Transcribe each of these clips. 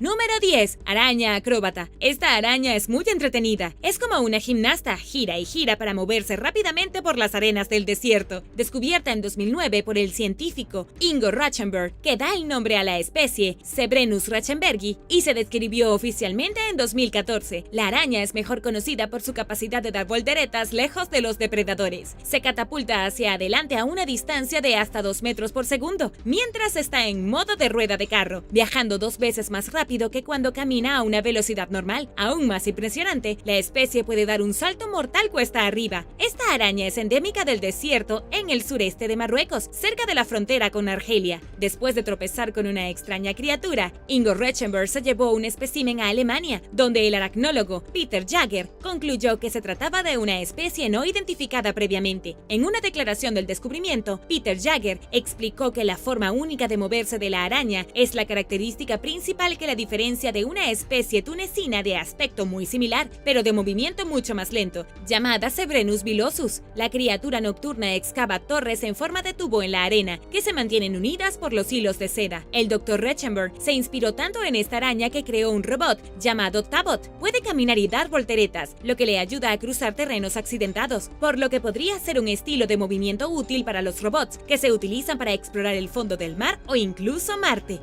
Número 10. Araña acróbata. Esta araña es muy entretenida. Es como una gimnasta, gira y gira para moverse rápidamente por las arenas del desierto. Descubierta en 2009 por el científico Ingo Ratchenberg, que da el nombre a la especie Sebrenus ratchenbergi, y se describió oficialmente en 2014. La araña es mejor conocida por su capacidad de dar volteretas lejos de los depredadores. Se catapulta hacia adelante a una distancia de hasta 2 metros por segundo, mientras está en modo de rueda de carro, viajando 2 veces más rápido que cuando camina a una velocidad normal. Aún más impresionante, la especie puede dar un salto mortal cuesta arriba. Esta araña es endémica del desierto en el sureste de Marruecos, cerca de la frontera con Argelia. Después de tropezar con una extraña criatura, Ingo Ratchenberg se llevó un espécimen a Alemania, donde el aracnólogo Peter Jagger concluyó que se trataba de una especie no identificada previamente. En una declaración del descubrimiento, Peter Jagger explicó que la forma única de moverse de la araña es la característica principal que la diferencia de una especie tunecina de aspecto muy similar, pero de movimiento mucho más lento, llamada Sebrenus villosus. La criatura nocturna excava torres en forma de tubo en la arena, que se mantienen unidas por los hilos de seda. El Dr. Ratchenberg se inspiró tanto en esta araña que creó un robot llamado Tabot. Puede caminar y dar volteretas, lo que le ayuda a cruzar terrenos accidentados, por lo que podría ser un estilo de movimiento útil para los robots que se utilizan para explorar el fondo del mar o incluso Marte.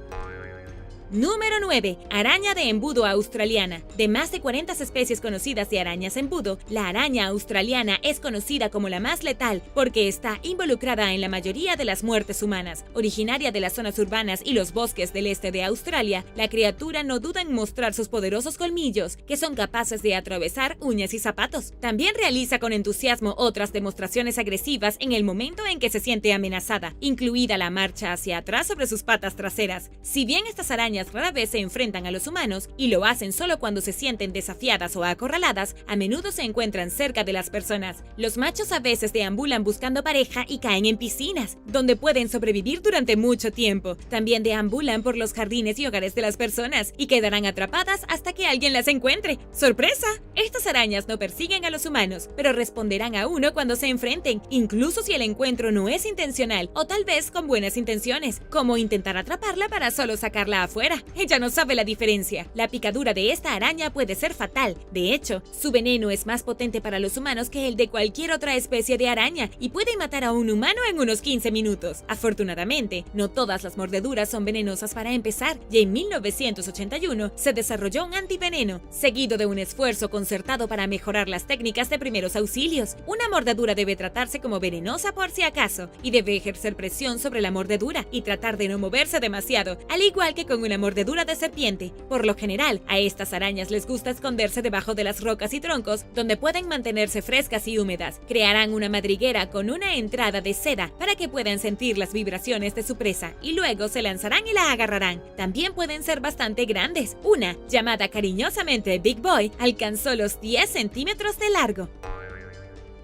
Número 9. Araña de embudo australiana. De más de 40 especies conocidas de arañas embudo, la araña australiana es conocida como la más letal porque está involucrada en la mayoría de las muertes humanas. Originaria de las zonas urbanas y los bosques del este de Australia, la criatura no duda en mostrar sus poderosos colmillos, que son capaces de atravesar uñas y zapatos. También realiza con entusiasmo otras demostraciones agresivas en el momento en que se siente amenazada, incluida la marcha hacia atrás sobre sus patas traseras. Si bien estas arañas rara vez se enfrentan a los humanos y lo hacen solo cuando se sienten desafiadas o acorraladas, a menudo se encuentran cerca de las personas. Los machos a veces deambulan buscando pareja y caen en piscinas, donde pueden sobrevivir durante mucho tiempo. También deambulan por los jardines y hogares de las personas y quedarán atrapadas hasta que alguien las encuentre. ¡Sorpresa! Estas arañas no persiguen a los humanos, pero responderán a uno cuando se enfrenten, incluso si el encuentro no es intencional o tal vez con buenas intenciones, como intentar atraparla para solo sacarla afuera. Ella no sabe la diferencia. La picadura de esta araña puede ser fatal. De hecho, su veneno es más potente para los humanos que el de cualquier otra especie de araña y puede matar a un humano en unos 15 minutos. Afortunadamente, no todas las mordeduras son venenosas para empezar, y en 1981 se desarrolló un antiveneno, seguido de un esfuerzo concertado para mejorar las técnicas de primeros auxilios. Una mordedura debe tratarse como venenosa por si acaso, y debe ejercer presión sobre la mordedura y tratar de no moverse demasiado, al igual que con una mordedura de serpiente. Por lo general, a estas arañas les gusta esconderse debajo de las rocas y troncos, donde pueden mantenerse frescas y húmedas. Crearán una madriguera con una entrada de seda para que puedan sentir las vibraciones de su presa, y luego se lanzarán y la agarrarán. También pueden ser bastante grandes. Una, llamada cariñosamente Big Boy, alcanzó los 10 centímetros de largo.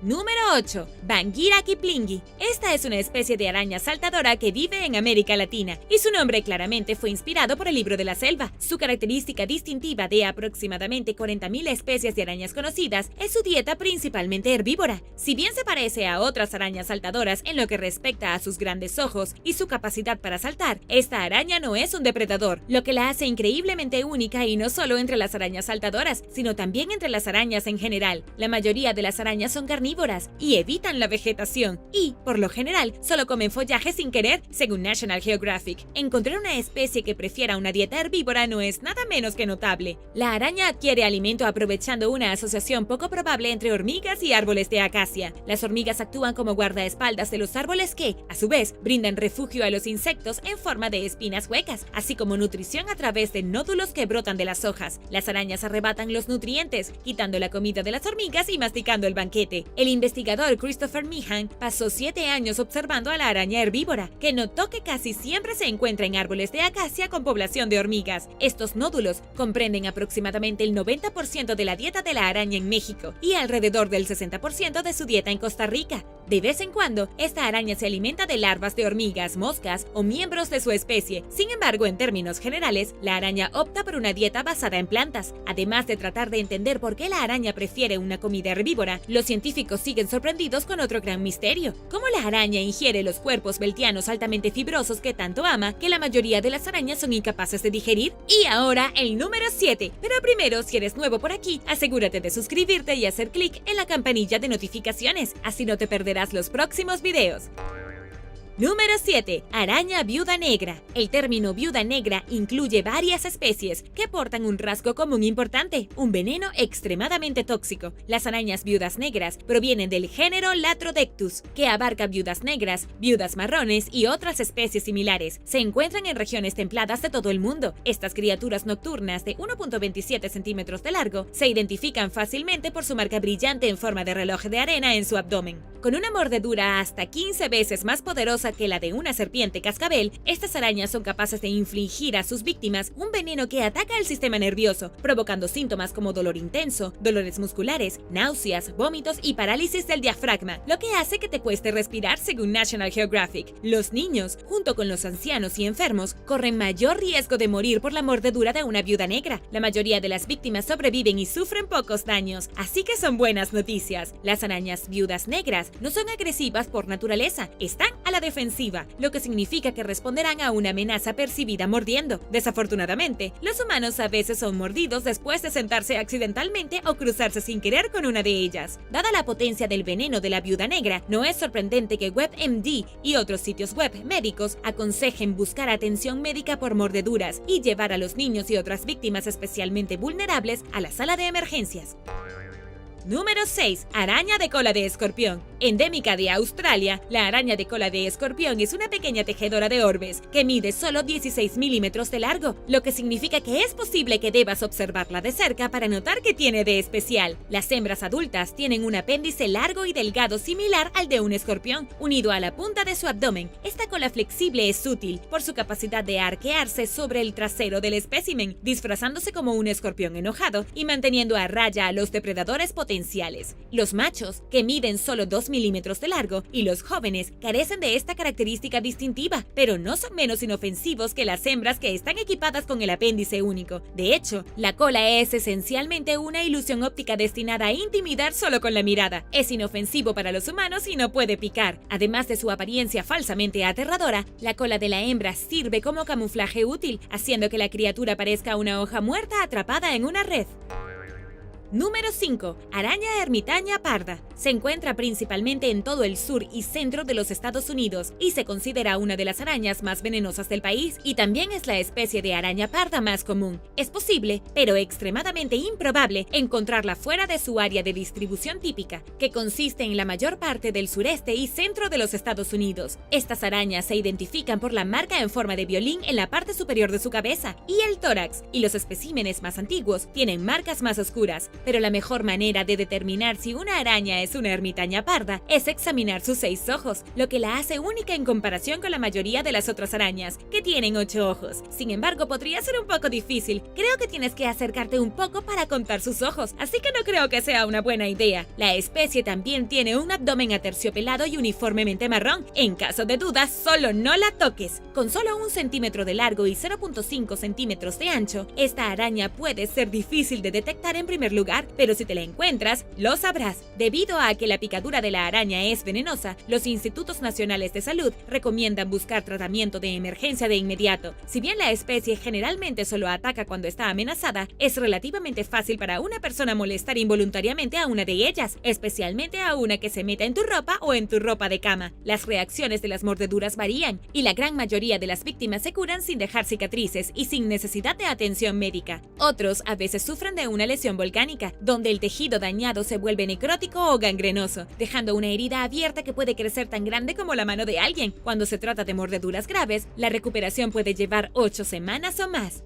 Número 8. Bangira kiplingi. Esta es una especie de araña saltadora que vive en América Latina, y su nombre claramente fue inspirado por el libro de la selva. Su característica distintiva de aproximadamente 40.000 especies de arañas conocidas es su dieta principalmente herbívora. Si bien se parece a otras arañas saltadoras en lo que respecta a sus grandes ojos y su capacidad para saltar, esta araña no es un depredador, lo que la hace increíblemente única, y no solo entre las arañas saltadoras, sino también entre las arañas en general. La mayoría de las arañas son carnívoras y evitan la vegetación, y, por lo general, solo comen follaje sin querer, según National Geographic. Encontrar una especie que prefiera una dieta herbívora no es nada menos que notable. La araña adquiere alimento aprovechando una asociación poco probable entre hormigas y árboles de acacia. Las hormigas actúan como guardaespaldas de los árboles que, a su vez, brindan refugio a los insectos en forma de espinas huecas, así como nutrición a través de nódulos que brotan de las hojas. Las arañas arrebatan los nutrientes, quitando la comida de las hormigas y masticando el banquete. El investigador Christopher Meehan pasó 7 años observando a la araña herbívora, que notó que casi siempre se encuentra en árboles de acacia con población de hormigas. Estos nódulos comprenden aproximadamente el 90% de la dieta de la araña en México y alrededor del 60% de su dieta en Costa Rica. De vez en cuando, esta araña se alimenta de larvas de hormigas, moscas o miembros de su especie. Sin embargo, en términos generales, la araña opta por una dieta basada en plantas. Además de tratar de entender por qué la araña prefiere una comida herbívora, los científicos siguen sorprendidos con otro gran misterio: cómo la araña ingiere los cuerpos beltianos altamente fibrosos que tanto ama, que la mayoría de las arañas son incapaces de digerir. Y ahora el número 7. Pero primero, si eres nuevo por aquí, asegúrate de suscribirte y hacer clic en la campanilla de notificaciones, así no te perderás los próximos videos. Número 7. Araña viuda negra. El término viuda negra incluye varias especies que portan un rasgo común importante: un veneno extremadamente tóxico. Las arañas viudas negras provienen del género Latrodectus, que abarca viudas negras, viudas marrones y otras especies similares. Se encuentran en regiones templadas de todo el mundo. Estas criaturas nocturnas de 1.27 centímetros de largo se identifican fácilmente por su marca brillante en forma de reloj de arena en su abdomen. Con una mordedura hasta 15 veces más poderosa que la de una serpiente cascabel, estas arañas son capaces de infligir a sus víctimas un veneno que ataca el sistema nervioso, provocando síntomas como dolor intenso, dolores musculares, náuseas, vómitos y parálisis del diafragma, lo que hace que te cueste respirar, según National Geographic. Los niños, junto con los ancianos y enfermos, corren mayor riesgo de morir por la mordedura de una viuda negra. La mayoría de las víctimas sobreviven y sufren pocos daños, así que son buenas noticias. Las arañas viudas negras no son agresivas por naturaleza, están a la defensiva, lo que significa que responderán a una amenaza percibida mordiendo. Desafortunadamente, los humanos a veces son mordidos después de sentarse accidentalmente o cruzarse sin querer con una de ellas. Dada la potencia del veneno de la viuda negra, no es sorprendente que WebMD y otros sitios web médicos aconsejen buscar atención médica por mordeduras y llevar a los niños y otras víctimas especialmente vulnerables a la sala de emergencias. Número 6. Araña de cola de escorpión. Endémica de Australia, la araña de cola de escorpión es una pequeña tejedora de orbes que mide solo 16 milímetros de largo, lo que significa que es posible que debas observarla de cerca para notar qué tiene de especial. Las hembras adultas tienen un apéndice largo y delgado similar al de un escorpión, unido a la punta de su abdomen. Esta cola flexible es útil por su capacidad de arquearse sobre el trasero del espécimen, disfrazándose como un escorpión enojado y manteniendo a raya a los depredadores potenciales. Los machos, que miden solo 2 milímetros de largo, y los jóvenes carecen de esta característica distintiva, pero no son menos inofensivos que las hembras que están equipadas con el apéndice único. De hecho, la cola es esencialmente una ilusión óptica destinada a intimidar solo con la mirada. Es inofensivo para los humanos y no puede picar. Además de su apariencia falsamente aterradora, la cola de la hembra sirve como camuflaje útil, haciendo que la criatura parezca una hoja muerta atrapada en una red. Número 5. Araña ermitaña parda. Se encuentra principalmente en todo el sur y centro de los Estados Unidos y se considera una de las arañas más venenosas del país, y también es la especie de araña parda más común. Es posible, pero extremadamente improbable, encontrarla fuera de su área de distribución típica, que consiste en la mayor parte del sureste y centro de los Estados Unidos. Estas arañas se identifican por la marca en forma de violín en la parte superior de su cabeza y el tórax, y los especímenes más antiguos tienen marcas más oscuras. Pero la mejor manera de determinar si una araña es una ermitaña parda es examinar sus 6 ojos, lo que la hace única en comparación con la mayoría de las otras arañas, que tienen 8 ojos. Sin embargo, podría ser un poco difícil. Creo que tienes que acercarte un poco para contar sus ojos, así que no creo que sea una buena idea. La especie también tiene un abdomen aterciopelado y uniformemente marrón. En caso de dudas, solo no la toques. Con solo 1 centímetro de largo y 0.5 centímetros de ancho, esta araña puede ser difícil de detectar en primer lugar, pero si te la encuentras, lo sabrás. Debido a que la picadura de la araña es venenosa, los Institutos Nacionales de Salud recomiendan buscar tratamiento de emergencia de inmediato. Si bien la especie generalmente solo ataca cuando está amenazada, es relativamente fácil para una persona molestar involuntariamente a una de ellas, especialmente a una que se meta en tu ropa o en tu ropa de cama. Las reacciones de las mordeduras varían, y la gran mayoría de las víctimas se curan sin dejar cicatrices y sin necesidad de atención médica. Otros a veces sufren de una lesión volcánica, donde el tejido dañado se vuelve necrótico o gangrenoso, dejando una herida abierta que puede crecer tan grande como la mano de alguien. Cuando se trata de mordeduras graves, la recuperación puede llevar 8 semanas o más.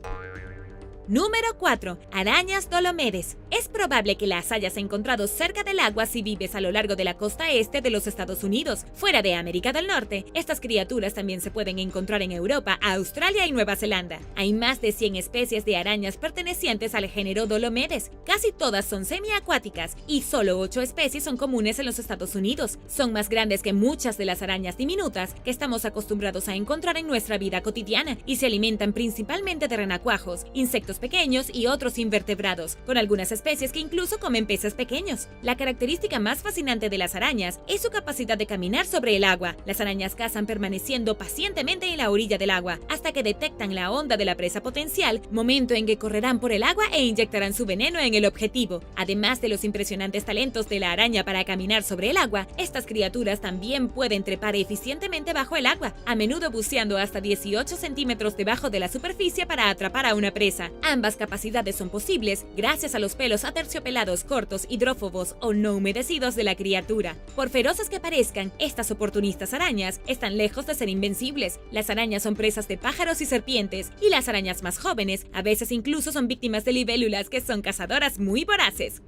Número 4. Arañas Dolomedes. Es probable que las hayas encontrado cerca del agua si vives a lo largo de la costa este de los Estados Unidos. Fuera de América del Norte, estas criaturas también se pueden encontrar en Europa, Australia y Nueva Zelanda. Hay más de 100 especies de arañas pertenecientes al género Dolomedes. Casi todas son semiacuáticas y solo 8 especies son comunes en los Estados Unidos. Son más grandes que muchas de las arañas diminutas que estamos acostumbrados a encontrar en nuestra vida cotidiana y se alimentan principalmente de renacuajos, insectos pequeños y otros invertebrados, con algunas especies que incluso comen peces pequeños. La característica más fascinante de las arañas es su capacidad de caminar sobre el agua. Las arañas cazan permaneciendo pacientemente en la orilla del agua hasta que detectan la onda de la presa potencial, momento en que correrán por el agua e inyectarán su veneno en el objetivo. Además de los impresionantes talentos de la araña para caminar sobre el agua, estas criaturas también pueden trepar eficientemente bajo el agua, a menudo buceando hasta 18 centímetros debajo de la superficie para atrapar a una presa. Ambas capacidades son posibles gracias a los pelos aterciopelados cortos, hidrófobos o no humedecidos de la criatura. Por feroces que parezcan, estas oportunistas arañas están lejos de ser invencibles. Las arañas son presas de pájaros y serpientes, y las arañas más jóvenes a veces incluso son víctimas de libélulas, que son cazadoras muy voraces.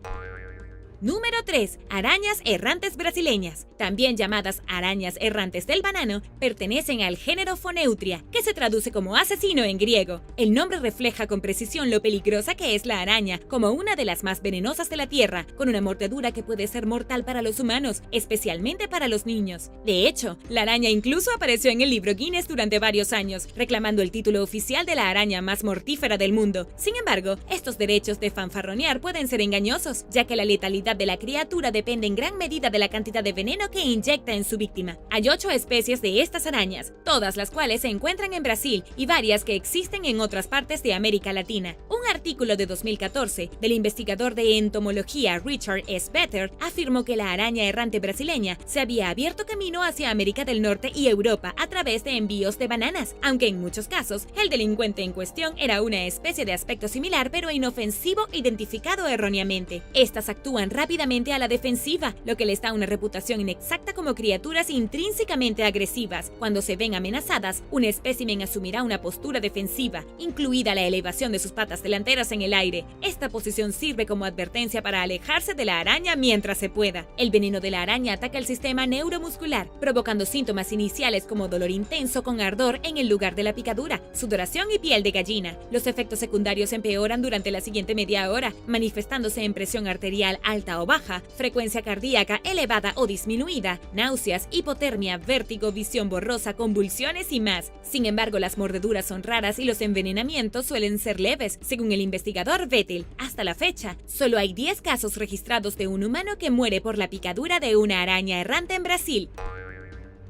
Número 3. Arañas errantes brasileñas. También llamadas arañas errantes del banano, pertenecen al género Phoneutria, que se traduce como asesino en griego. El nombre refleja con precisión lo peligrosa que es la araña, como una de las más venenosas de la Tierra, con una mordedura que puede ser mortal para los humanos, especialmente para los niños. De hecho, la araña incluso apareció en el libro Guinness durante varios años, reclamando el título oficial de la araña más mortífera del mundo. Sin embargo, estos derechos de fanfarronear pueden ser engañosos, ya que la letalidad de la criatura depende en gran medida de la cantidad de veneno que inyecta en su víctima. Hay 8 especies de estas arañas, todas las cuales se encuentran en Brasil y varias que existen en otras partes de América Latina. Un artículo de 2014 del investigador de entomología Richard S. Vetter afirmó que la araña errante brasileña se había abierto camino hacia América del Norte y Europa a través de envíos de bananas, aunque en muchos casos el delincuente en cuestión era una especie de aspecto similar pero inofensivo identificado erróneamente. Estas actúan rápidamente a la defensiva, lo que les da una reputación inexacta como criaturas intrínsecamente agresivas. Cuando se ven amenazadas, un espécimen asumirá una postura defensiva, incluida la elevación de sus patas delanteras en el aire. Esta posición sirve como advertencia para alejarse de la araña mientras se pueda. El veneno de la araña ataca el sistema neuromuscular, provocando síntomas iniciales como dolor intenso con ardor en el lugar de la picadura, sudoración y piel de gallina. Los efectos secundarios empeoran durante la siguiente media hora, manifestándose en presión arterial alta o baja, frecuencia cardíaca elevada o disminuida, náuseas, hipotermia, vértigo, visión borrosa, convulsiones y más. Sin embargo, las mordeduras son raras y los envenenamientos suelen ser leves, según el investigador Vettel. Hasta la fecha, solo hay 10 casos registrados de un humano que muere por la picadura de una araña errante en Brasil.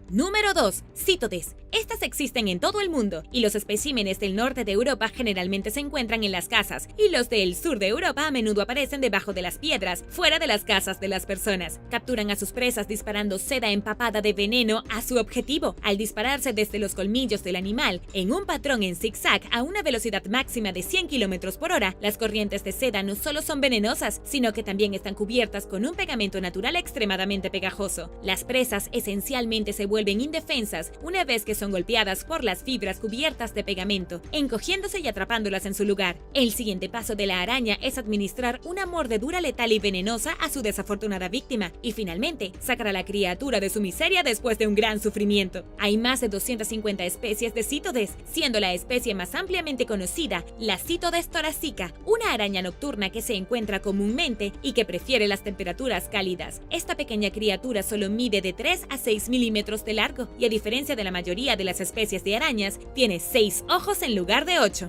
Número 2. Cítodes. Estas existen en todo el mundo, y los especímenes del norte de Europa generalmente se encuentran en las casas, y los del sur de Europa a menudo aparecen debajo de las piedras, fuera de las casas de las personas. Capturan a sus presas disparando seda empapada de veneno a su objetivo, al dispararse desde los colmillos del animal, en un patrón en zigzag a una velocidad máxima de 100 km por hora. Las corrientes de seda no solo son venenosas, sino que también están cubiertas con un pegamento natural extremadamente pegajoso. Las presas esencialmente se vuelven indefensas una vez que son golpeadas por las fibras cubiertas de pegamento, encogiéndose y atrapándolas en su lugar. El siguiente paso de la araña es administrar una mordedura letal y venenosa a su desafortunada víctima, y finalmente sacar a la criatura de su miseria después de un gran sufrimiento. Hay más de 250 especies de cítodes, siendo la especie más ampliamente conocida la Cítodes thoracica, una araña nocturna que se encuentra comúnmente y que prefiere las temperaturas cálidas. Esta pequeña criatura solo mide de 3 a 6 milímetros de largo y, a diferencia de la mayoría de las especies de arañas, tiene 6 ojos en lugar de 8.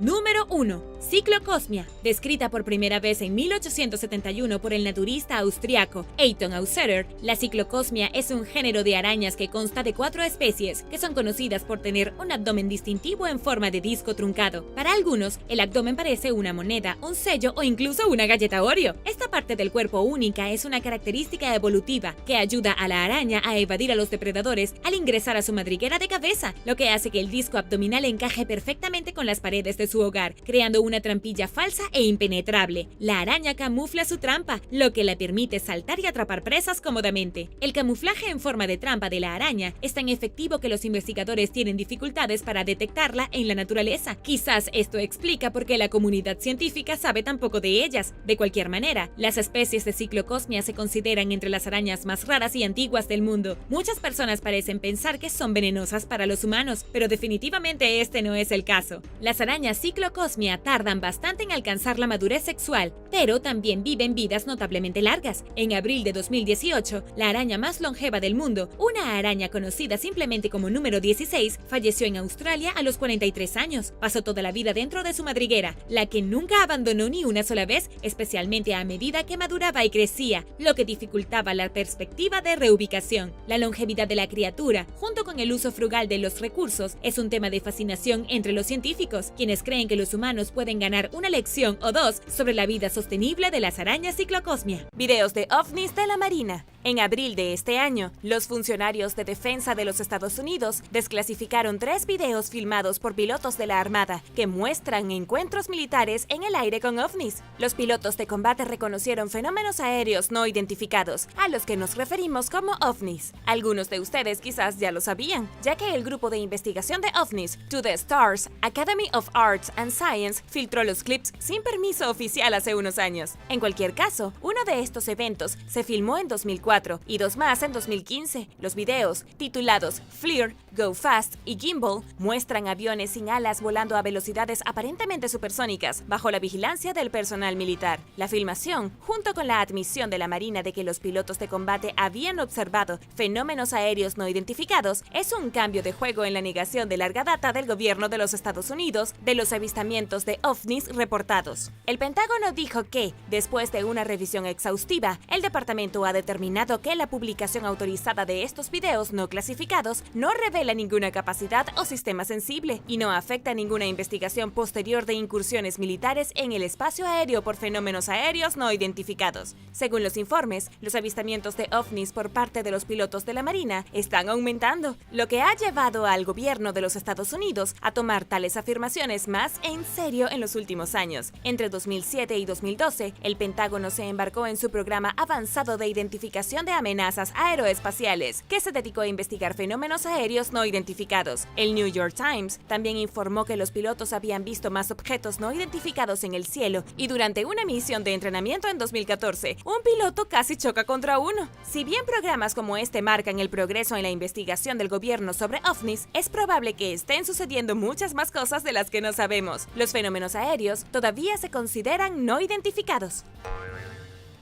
Número 1. Ciclocosmia. Descrita por primera vez en 1871 por el naturista austriaco Anton Ausserer, la ciclocosmia es un género de arañas que consta de 4 especies, que son conocidas por tener un abdomen distintivo en forma de disco truncado. Para algunos, el abdomen parece una moneda, un sello o incluso una galleta Oreo. Esta parte del cuerpo única es una característica evolutiva que ayuda a la araña a evadir a los depredadores al ingresar a su madriguera de cabeza, lo que hace que el disco abdominal encaje perfectamente con las paredes de su hogar, creando una una trampilla falsa e impenetrable. La araña camufla su trampa, lo que le permite saltar y atrapar presas cómodamente. El camuflaje en forma de trampa de la araña es tan efectivo que los investigadores tienen dificultades para detectarla en la naturaleza. Quizás esto explica por qué la comunidad científica sabe tan poco de ellas. De cualquier manera, las especies de Cyclocosmia se consideran entre las arañas más raras y antiguas del mundo. Muchas personas parecen pensar que son venenosas para los humanos, pero definitivamente este no es el caso. Las arañas Cyclocosmia tardan bastante en alcanzar la madurez sexual, pero también viven vidas notablemente largas. En abril de 2018, la araña más longeva del mundo, una araña conocida simplemente como número 16, falleció en Australia a los 43 años. Pasó toda la vida dentro de su madriguera, la que nunca abandonó ni una sola vez, especialmente a medida que maduraba y crecía, lo que dificultaba la perspectiva de reubicación. La longevidad de la criatura, junto con el uso frugal de los recursos, es un tema de fascinación entre los científicos, quienes creen que los humanos pueden ganar una lección o dos sobre la vida sostenible de las arañas Cyclocosmia. Videos de ovnis de la Marina. En abril de este año, los funcionarios de defensa de los Estados Unidos desclasificaron 3 videos filmados por pilotos de la Armada que muestran encuentros militares en el aire con ovnis. Los pilotos de combate reconocieron fenómenos aéreos no identificados, a los que nos referimos como ovnis. Algunos de ustedes quizás ya lo sabían, ya que el grupo de investigación de ovnis, To the Stars, Academy of Arts and Science, filtró los clips sin permiso oficial hace unos años. En cualquier caso, uno de estos eventos se filmó en 2004 y 2 más en 2015. Los videos, titulados FLIR, Go Fast y Gimbal, muestran aviones sin alas volando a velocidades aparentemente supersónicas bajo la vigilancia del personal militar. La filmación, junto con la admisión de la Marina de que los pilotos de combate habían observado fenómenos aéreos no identificados, es un cambio de juego en la negación de larga data del gobierno de los Estados Unidos de los avistamientos de ovnis reportados. El Pentágono dijo que, después de una revisión exhaustiva, el departamento ha determinado que la publicación autorizada de estos videos no clasificados no revela ninguna capacidad o sistema sensible y no afecta ninguna investigación posterior de incursiones militares en el espacio aéreo por fenómenos aéreos no identificados. Según los informes, los avistamientos de ovnis por parte de los pilotos de la Marina están aumentando, lo que ha llevado al gobierno de los Estados Unidos a tomar tales afirmaciones más en serio en los últimos años. Entre 2007 y 2012, el Pentágono se embarcó en su programa avanzado de identificación de amenazas aeroespaciales, que se dedicó a investigar fenómenos aéreos no identificados. El New York Times también informó que los pilotos habían visto más objetos no identificados en el cielo y durante una misión de entrenamiento en 2014, un piloto casi choca contra uno. Si bien programas como este marcan el progreso en la investigación del gobierno sobre ovnis, es probable que estén sucediendo muchas más cosas de las que no sabemos. Los fenómenos aéreos todavía se consideran no identificados.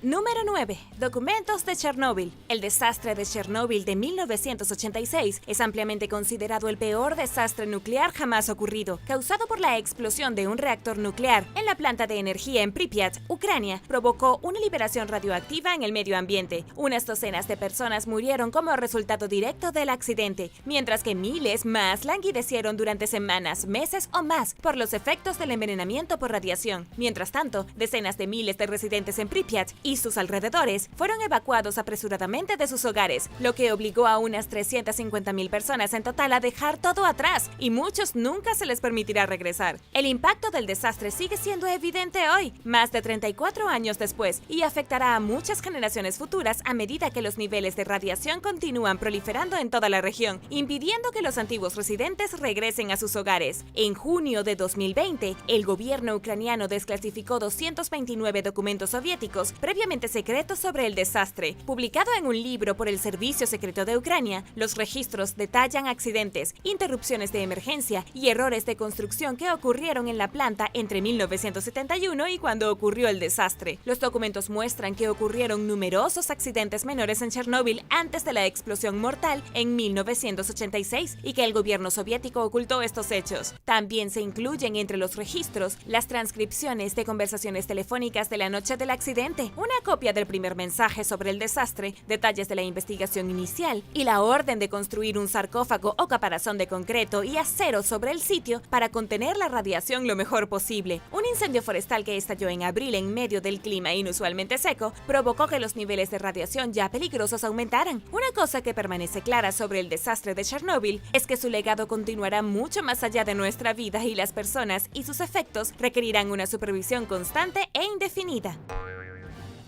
Número 9. Documentos de Chernóbil. El desastre de Chernóbil de 1986 es ampliamente considerado el peor desastre nuclear jamás ocurrido, causado por la explosión de un reactor nuclear en la planta de energía en Pripyat, Ucrania. Provocó una liberación radioactiva en el medio ambiente. Unas docenas de personas murieron como resultado directo del accidente, mientras que miles más languidecieron durante semanas, meses o más por los efectos del envenenamiento por radiación. Mientras tanto, decenas de miles de residentes en Pripyat y sus alrededores fueron evacuados apresuradamente de sus hogares, lo que obligó a unas 350,000 personas en total a dejar todo atrás, y muchos nunca se les permitirá regresar. El impacto del desastre sigue siendo evidente hoy, más de 34 años después, y afectará a muchas generaciones futuras a medida que los niveles de radiación continúan proliferando en toda la región, impidiendo que los antiguos residentes regresen a sus hogares. En junio de 2020, el gobierno ucraniano desclasificó 229 documentos soviéticos previamente secretos sobre el desastre. Publicado en un libro por el Servicio Secreto de Ucrania, los registros detallan accidentes, interrupciones de emergencia y errores de construcción que ocurrieron en la planta entre 1971 y cuando ocurrió el desastre. Los documentos muestran que ocurrieron numerosos accidentes menores en Chernóbil antes de la explosión mortal en 1986 y que el gobierno soviético ocultó estos hechos. También se incluyen entre los registros las transcripciones de conversaciones telefónicas de la noche del accidente, una una copia del primer mensaje sobre el desastre, detalles de la investigación inicial y la orden de construir un sarcófago o caparazón de concreto y acero sobre el sitio para contener la radiación lo mejor posible. Un incendio forestal que estalló en abril en medio del clima inusualmente seco provocó que los niveles de radiación ya peligrosos aumentaran. Una cosa que permanece clara sobre el desastre de Chernóbil es que su legado continuará mucho más allá de nuestra vida y las personas y sus efectos requerirán una supervisión constante e indefinida.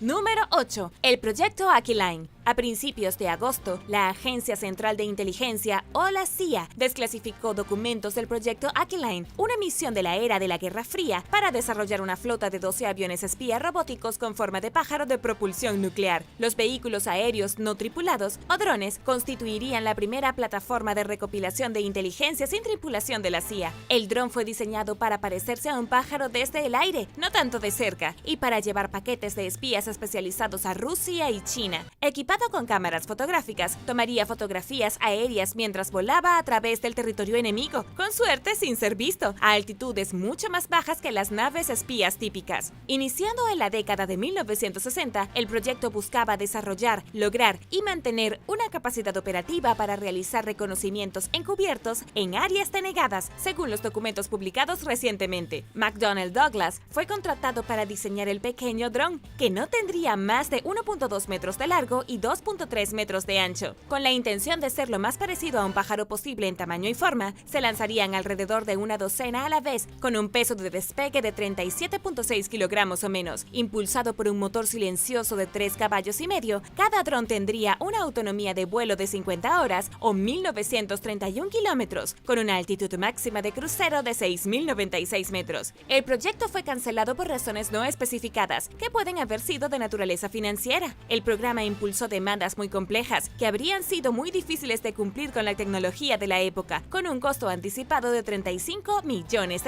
Número 8. El proyecto Aquiline. A principios de agosto, la Agencia Central de Inteligencia, o la CIA, desclasificó documentos del proyecto Aquiline, una misión de la era de la Guerra Fría para desarrollar una flota de 12 aviones espía robóticos con forma de pájaro de propulsión nuclear. Los vehículos aéreos no tripulados, o drones, constituirían la primera plataforma de recopilación de inteligencia sin tripulación de la CIA. El dron fue diseñado para parecerse a un pájaro desde el aire, no tanto de cerca, y para llevar paquetes de espías especializados a Rusia y China. Equipado con cámaras fotográficas, tomaría fotografías aéreas mientras volaba a través del territorio enemigo, con suerte sin ser visto, a altitudes mucho más bajas que las naves espías típicas. Iniciando en la década de 1960, el proyecto buscaba desarrollar, lograr y mantener una capacidad operativa para realizar reconocimientos encubiertos en áreas denegadas, según los documentos publicados recientemente. McDonnell Douglas fue contratado para diseñar el pequeño dron, que no tendría más de 1.2 metros de largo y 2.3 metros de ancho. Con la intención de ser lo más parecido a un pájaro posible en tamaño y forma, se lanzarían alrededor de una docena a la vez, con un peso de despegue de 37.6 kilogramos o menos. Impulsado por un motor silencioso de 3 caballos y medio, cada dron tendría una autonomía de vuelo de 50 horas o 1.931 kilómetros, con una altitud máxima de crucero de 6.096 metros. El proyecto fue cancelado por razones no especificadas, que pueden haber sido de naturaleza financiera. El programa impulsó demandas muy complejas, que habrían sido muy difíciles de cumplir con la tecnología de la época, con un costo anticipado de $35 millones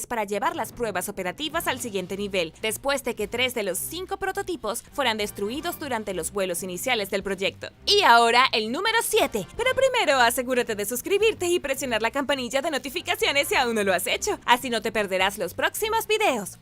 para llevar las pruebas operativas al siguiente nivel, después de que 3 de los 5 prototipos fueran destruidos durante los vuelos iniciales del proyecto. Y ahora el número 7. Pero primero asegúrate de suscribirte y presionar la campanilla de notificaciones si aún no lo has hecho, así no te perderás los próximos videos.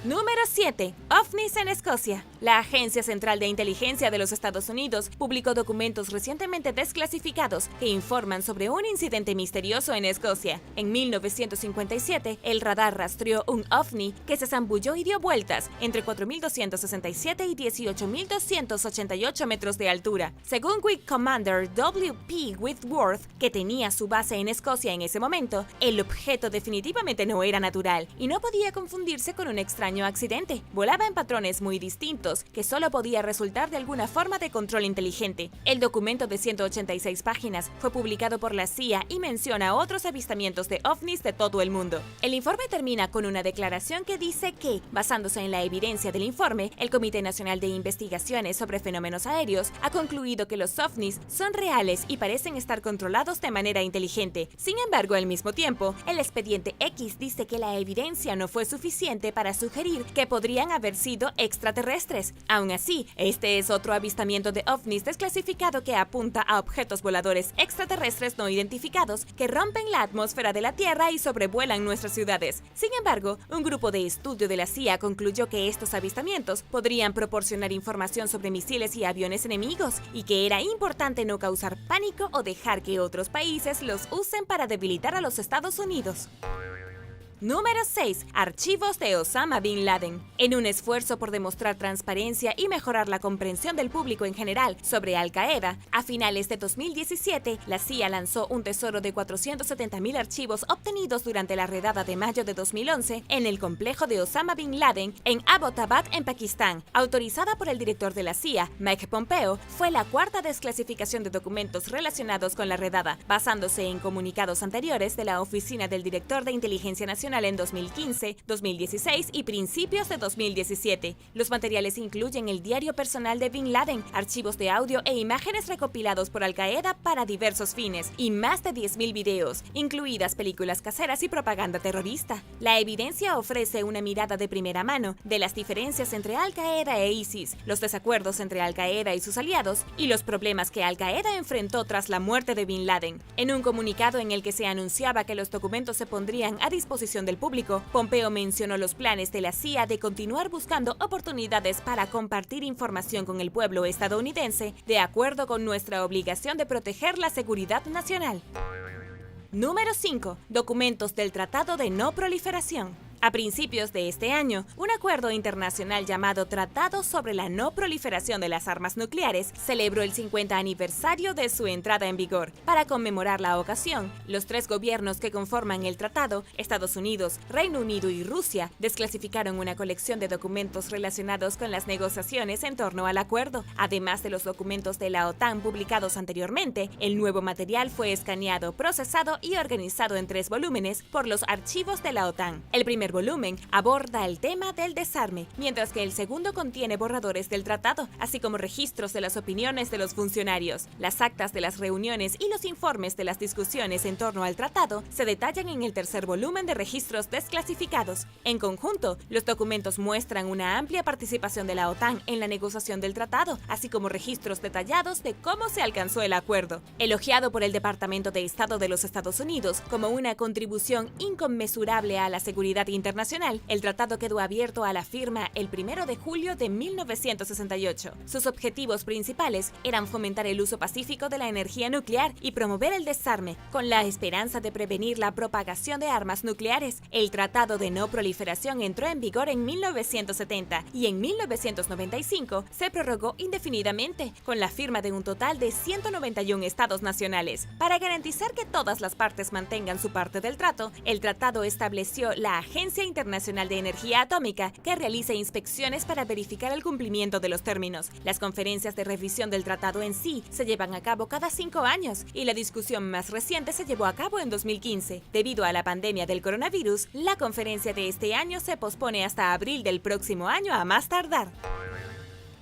Número 7. OVNIs en Escocia. La Agencia Central de Inteligencia de los Estados Unidos publicó documentos recientemente desclasificados que informan sobre un incidente misterioso en Escocia. En 1957, el radar rastreó un OVNI que se zambulló y dio vueltas entre 4.267 y 18.288 metros de altura. Según Whig Commander W.P. Whitworth, que tenía su base en Escocia en ese momento, el objeto definitivamente no era natural y no podía confundirse con un extraño accidente. Volaba en patrones muy distintos que solo podía resultar de alguna forma de control inteligente. El documento de 186 páginas fue publicado por la CIA y menciona otros avistamientos de ovnis de todo el mundo. El informe termina con una declaración que dice que, basándose en la evidencia del informe, el Comité Nacional de Investigaciones sobre Fenómenos Aéreos ha concluido que los ovnis son reales y parecen estar controlados de manera inteligente. Sin embargo, al mismo tiempo, el expediente X dice que la evidencia no fue suficiente para sugerir que podrían haber sido extraterrestres. Aún así, este es otro avistamiento de ovnis desclasificado que apunta a objetos voladores extraterrestres no identificados que rompen la atmósfera de la Tierra y sobrevuelan nuestras ciudades. Sin embargo, un grupo de estudio de la CIA concluyó que estos avistamientos podrían proporcionar información sobre misiles y aviones enemigos y que era importante no causar pánico o dejar que otros países los usen para debilitar a los Estados Unidos. Número 6. Archivos de Osama Bin Laden. En un esfuerzo por demostrar transparencia y mejorar la comprensión del público en general sobre Al-Qaeda, a finales de 2017, la CIA lanzó un tesoro de 470.000 archivos obtenidos durante la redada de mayo de 2011 en el complejo de Osama Bin Laden en Abbottabad, en Pakistán. Autorizada por el director de la CIA, Mike Pompeo, fue la cuarta desclasificación de documentos relacionados con la redada, basándose en comunicados anteriores de la Oficina del Director de Inteligencia Nacional en 2015, 2016 y principios de 2017. Los materiales incluyen el diario personal de Bin Laden, archivos de audio e imágenes recopilados por Al-Qaeda para diversos fines, y más de 10.000 videos, incluidas películas caseras y propaganda terrorista. La evidencia ofrece una mirada de primera mano de las diferencias entre Al-Qaeda e ISIS, los desacuerdos entre Al-Qaeda y sus aliados, y los problemas que Al-Qaeda enfrentó tras la muerte de Bin Laden. En un comunicado en el que se anunciaba que los documentos se pondrían a disposición atención del público, Pompeo mencionó los planes de la CIA de continuar buscando oportunidades para compartir información con el pueblo estadounidense de acuerdo con nuestra obligación de proteger la seguridad nacional. Número 5. Documentos del Tratado de No Proliferación. A principios de este año, un acuerdo internacional llamado Tratado sobre la No Proliferación de las Armas Nucleares celebró el 50 aniversario de su entrada en vigor. Para conmemorar la ocasión, los 3 gobiernos que conforman el tratado, Estados Unidos, Reino Unido y Rusia, desclasificaron una colección de documentos relacionados con las negociaciones en torno al acuerdo. Además de los documentos de la OTAN publicados anteriormente, el nuevo material fue escaneado, procesado y organizado en 3 volúmenes por los archivos de la OTAN. El primer volumen aborda el tema del desarme, mientras que el segundo contiene borradores del tratado, así como registros de las opiniones de los funcionarios. Las actas de las reuniones y los informes de las discusiones en torno al tratado se detallan en el tercer volumen de registros desclasificados. En conjunto, los documentos muestran una amplia participación de la OTAN en la negociación del tratado, así como registros detallados de cómo se alcanzó el acuerdo. Elogiado por el Departamento de Estado de los Estados Unidos como una contribución inconmensurable a la seguridad internacional, el tratado quedó abierto a la firma el 1 de julio de 1968. Sus objetivos principales eran fomentar el uso pacífico de la energía nuclear y promover el desarme, con la esperanza de prevenir la propagación de armas nucleares. El Tratado de No Proliferación entró en vigor en 1970 y en 1995 se prorrogó indefinidamente, con la firma de un total de 191 estados nacionales. Para garantizar que todas las partes mantengan su parte del trato, el tratado estableció la Agencia Internacional de Energía Atómica, que realiza inspecciones para verificar el cumplimiento de los términos. Las conferencias de revisión del tratado en sí se llevan a cabo cada 5 años y la discusión más reciente se llevó a cabo en 2015. Debido a la pandemia del coronavirus, la conferencia de este año se pospone hasta abril del próximo año a más tardar.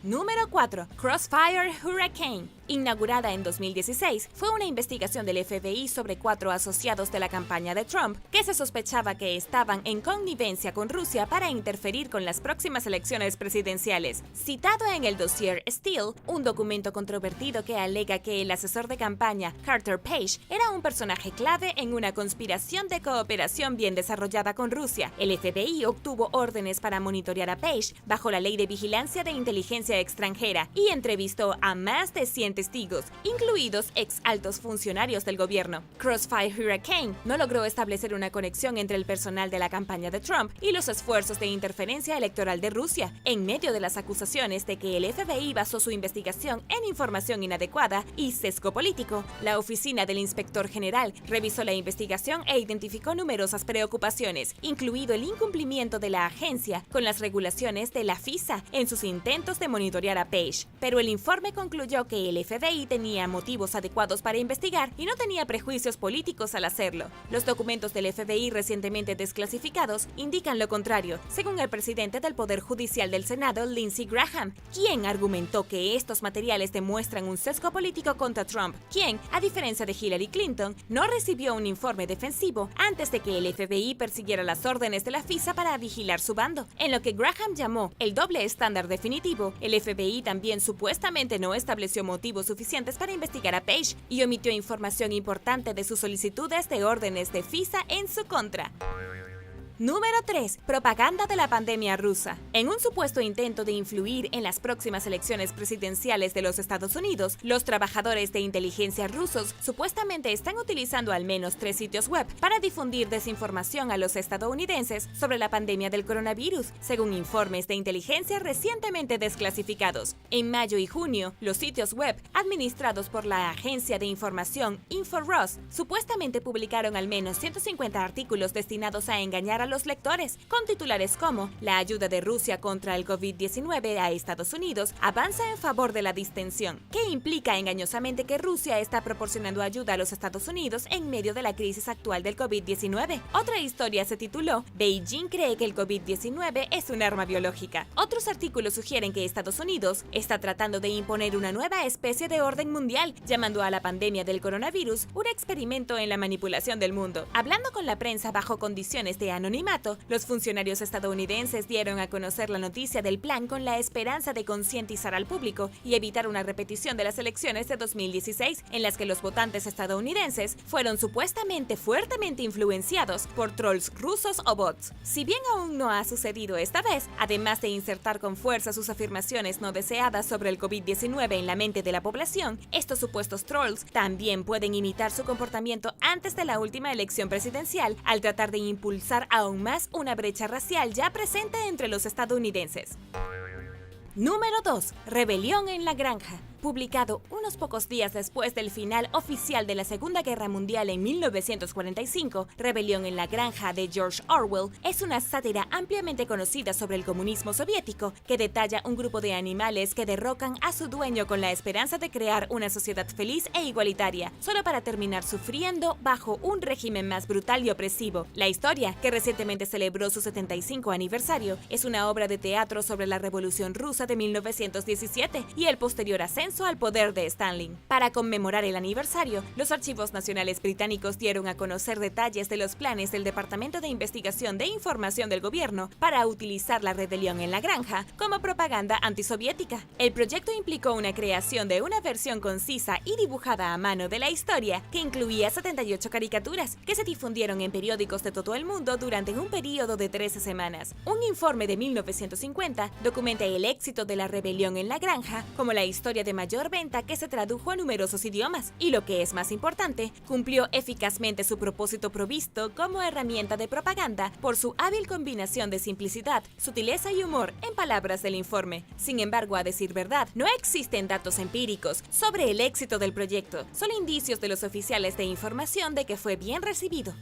Número 4. Crossfire Hurricane. Inaugurada en 2016, fue una investigación del FBI sobre 4 asociados de la campaña de Trump que se sospechaba que estaban en connivencia con Rusia para interferir con las próximas elecciones presidenciales. Citado en el dossier Steele, un documento controvertido que alega que el asesor de campaña, Carter Page, era un personaje clave en una conspiración de cooperación bien desarrollada con Rusia. El FBI obtuvo órdenes para monitorear a Page bajo la Ley de Vigilancia de Inteligencia Extranjera y entrevistó a más de 100 testigos, incluidos ex altos funcionarios del gobierno. Crossfire Hurricane no logró establecer una conexión entre el personal de la campaña de Trump y los esfuerzos de interferencia electoral de Rusia, en medio de las acusaciones de que el FBI basó su investigación en información inadecuada y sesgo político. La oficina del inspector general revisó la investigación e identificó numerosas preocupaciones, incluido el incumplimiento de la agencia con las regulaciones de la FISA en sus intentos de monitorear a Page, pero el informe concluyó que el FBI tenía motivos adecuados para investigar y no tenía prejuicios políticos al hacerlo. Los documentos del FBI recientemente desclasificados indican lo contrario, según el presidente del Poder Judicial del Senado, Lindsey Graham, quien argumentó que estos materiales demuestran un sesgo político contra Trump, quien, a diferencia de Hillary Clinton, no recibió un informe defensivo antes de que el FBI persiguiera las órdenes de la FISA para vigilar su bando. En lo que Graham llamó el doble estándar definitivo, el FBI también supuestamente no estableció motivos suficientes para investigar a Page y omitió información importante de sus solicitudes de órdenes de FISA en su contra. Número 3. Propaganda de la pandemia rusa. En un supuesto intento de influir en las próximas elecciones presidenciales de los Estados Unidos, los trabajadores de inteligencia rusos supuestamente están utilizando al menos 3 sitios web para difundir desinformación a los estadounidenses sobre la pandemia del coronavirus, según informes de inteligencia recientemente desclasificados. En mayo y junio, los sitios web administrados por la agencia de información InfoRus supuestamente publicaron al menos 150 artículos destinados a engañar a los lectores, con titulares como "La ayuda de Rusia contra el COVID-19 a Estados Unidos avanza en favor de la distensión", que implica engañosamente que Rusia está proporcionando ayuda a los Estados Unidos en medio de la crisis actual del COVID-19. Otra historia se tituló "Beijing cree que el COVID-19 es un arma biológica". Otros artículos sugieren que Estados Unidos está tratando de imponer una nueva especie de orden mundial, llamando a la pandemia del coronavirus un experimento en la manipulación del mundo. Hablando con la prensa bajo condiciones de anonimato, anonimato, los funcionarios estadounidenses dieron a conocer la noticia del plan con la esperanza de concientizar al público y evitar una repetición de las elecciones de 2016, en las que los votantes estadounidenses fueron supuestamente fuertemente influenciados por trolls rusos o bots. Si bien aún no ha sucedido esta vez, además de insertar con fuerza sus afirmaciones no deseadas sobre el COVID-19 en la mente de la población, estos supuestos trolls también pueden imitar su comportamiento antes de la última elección presidencial al tratar de impulsar aún más una brecha racial ya presente entre los estadounidenses. Número 2. Rebelión en la granja. Publicado unos pocos días después del final oficial de la Segunda Guerra Mundial en 1945, Rebelión en la Granja de George Orwell es una sátira ampliamente conocida sobre el comunismo soviético que detalla un grupo de animales que derrocan a su dueño con la esperanza de crear una sociedad feliz e igualitaria, solo para terminar sufriendo bajo un régimen más brutal y opresivo. La historia, que recientemente celebró su 75 aniversario, es una obra de teatro sobre la Revolución Rusa de 1917 y el posterior ascenso al poder de Stalin. Para conmemorar el aniversario, los archivos nacionales británicos dieron a conocer detalles de los planes del Departamento de Investigación de Información del gobierno para utilizar la rebelión en la granja como propaganda antisoviética. El proyecto implicó una creación de una versión concisa y dibujada a mano de la historia que incluía 78 caricaturas que se difundieron en periódicos de todo el mundo durante un periodo de 13 semanas. Un informe de 1950 documenta el éxito de la rebelión en la granja como la historia de mayor venta que se tradujo a numerosos idiomas y, lo que es más importante, cumplió eficazmente su propósito provisto como herramienta de propaganda por su hábil combinación de simplicidad, sutileza y humor, en palabras del informe. Sin embargo, a decir verdad, no existen datos empíricos sobre el éxito del proyecto, solo indicios de los oficiales de información de que fue bien recibido.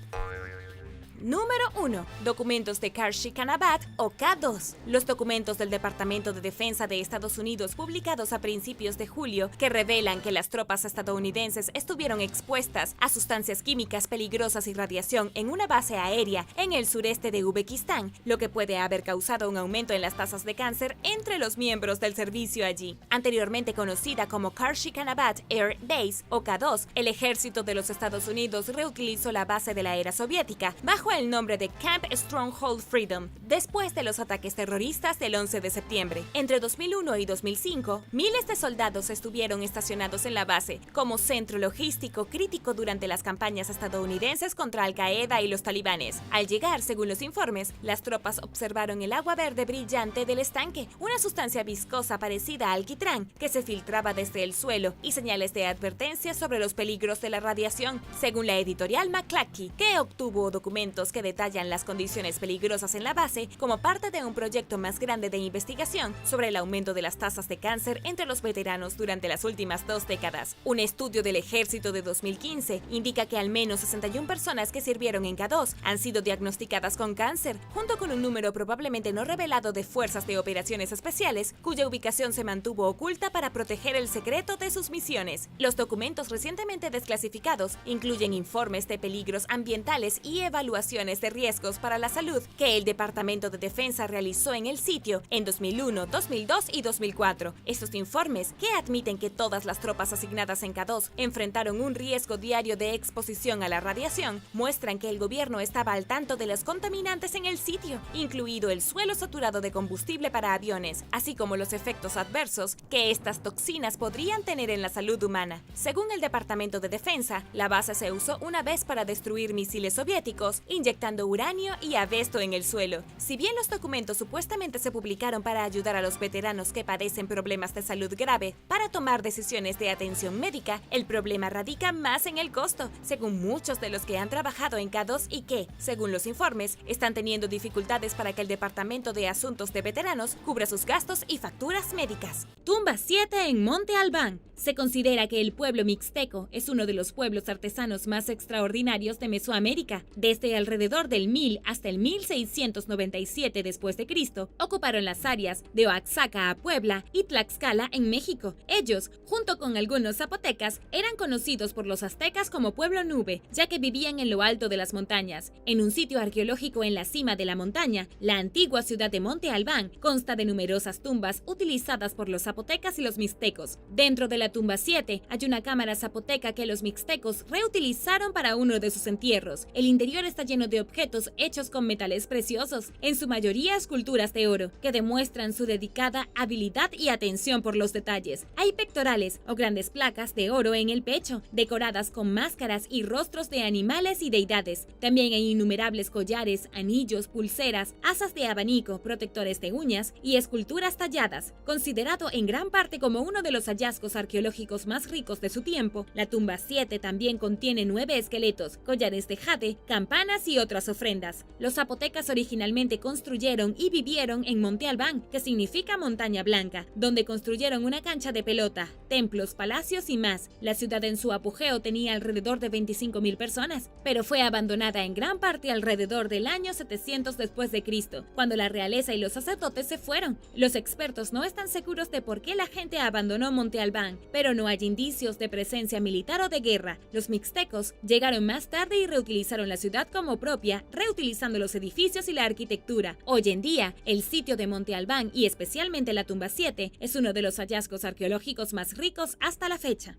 Número 1. Documentos de Kar-Shikhanabad o K2. Los documentos del Departamento de Defensa de Estados Unidos publicados a principios de julio que revelan que las tropas estadounidenses estuvieron expuestas a sustancias químicas peligrosas y radiación en una base aérea en el sureste de Uzbekistán, lo que puede haber causado un aumento en las tasas de cáncer entre los miembros del servicio allí. Anteriormente conocida como Kar-Shikhanabad Air Base o K2, el ejército de los Estados Unidos reutilizó la base de la era soviética bajo el nombre de Camp Stronghold Freedom, después de los ataques terroristas del 11 de septiembre. Entre 2001 y 2005, miles de soldados estuvieron estacionados en la base como centro logístico crítico durante las campañas estadounidenses contra Al-Qaeda y los talibanes. Al llegar, según los informes, las tropas observaron el agua verde brillante del estanque, una sustancia viscosa parecida al alquitrán que se filtraba desde el suelo, y señales de advertencia sobre los peligros de la radiación, según la editorial McClatchy, que obtuvo documentos que detallan las condiciones peligrosas en la base como parte de un proyecto más grande de investigación sobre el aumento de las tasas de cáncer entre los veteranos durante las últimas 2 décadas. Un estudio del ejército de 2015 indica que al menos 61 personas que sirvieron en K2 han sido diagnosticadas con cáncer, junto con un número probablemente no revelado de fuerzas de operaciones especiales cuya ubicación se mantuvo oculta para proteger el secreto de sus misiones. Los documentos recientemente desclasificados incluyen informes de peligros ambientales y evaluaciones de riesgos para la salud que el Departamento de Defensa realizó en el sitio en 2001, 2002 y 2004. Estos informes, que admiten que todas las tropas asignadas en K2 enfrentaron un riesgo diario de exposición a la radiación, muestran que el gobierno estaba al tanto de los contaminantes en el sitio, incluido el suelo saturado de combustible para aviones, así como los efectos adversos que estas toxinas podrían tener en la salud humana. Según el Departamento de Defensa, la base se usó una vez para destruir misiles soviéticos, inyectando uranio y asbesto en el suelo. Si bien los documentos supuestamente se publicaron para ayudar a los veteranos que padecen problemas de salud grave para tomar decisiones de atención médica, el problema radica más en el costo, según muchos de los que han trabajado en K2 y que, según los informes, están teniendo dificultades para que el Departamento de Asuntos de Veteranos cubra sus gastos y facturas médicas. Tumba 7 en Monte Albán. Se considera que el pueblo mixteco es uno de los pueblos artesanos más extraordinarios de Mesoamérica. Desde alrededor del 1000 hasta el 1697 después de Cristo, ocuparon las áreas de Oaxaca a Puebla y Tlaxcala en México. Ellos, junto con algunos zapotecas, eran conocidos por los aztecas como Pueblo Nube, ya que vivían en lo alto de las montañas. En un sitio arqueológico en la cima de la montaña, la antigua ciudad de Monte Albán consta de numerosas tumbas utilizadas por los zapotecas y los mixtecos. Dentro de la tumba 7 hay una cámara zapoteca que los mixtecos reutilizaron para uno de sus entierros. El interior está lleno lleno de objetos hechos con metales preciosos, en su mayoría esculturas de oro, que demuestran su dedicada habilidad y atención por los detalles. Hay pectorales o grandes placas de oro en el pecho, decoradas con máscaras y rostros de animales y deidades. También hay innumerables collares, anillos, pulseras, asas de abanico, protectores de uñas y esculturas talladas. Considerado en gran parte como uno de los hallazgos arqueológicos más ricos de su tiempo, la tumba 7 también contiene 9 esqueletos, collares de jade, campanas y otras ofrendas. Los zapotecas originalmente construyeron y vivieron en Monte Albán, que significa montaña blanca, donde construyeron una cancha de pelota, templos, palacios y más. La ciudad en su apogeo tenía alrededor de 25.000 personas, pero fue abandonada en gran parte alrededor del año 700 después de Cristo, cuando la realeza y los sacerdotes se fueron. Los expertos no están seguros de por qué la gente abandonó Monte Albán, pero no hay indicios de presencia militar o de guerra. Los mixtecos llegaron más tarde y reutilizaron la ciudad como propia, reutilizando los edificios y la arquitectura. Hoy en día, el sitio de Monte Albán y especialmente la tumba 7 es uno de los hallazgos arqueológicos más ricos hasta la fecha.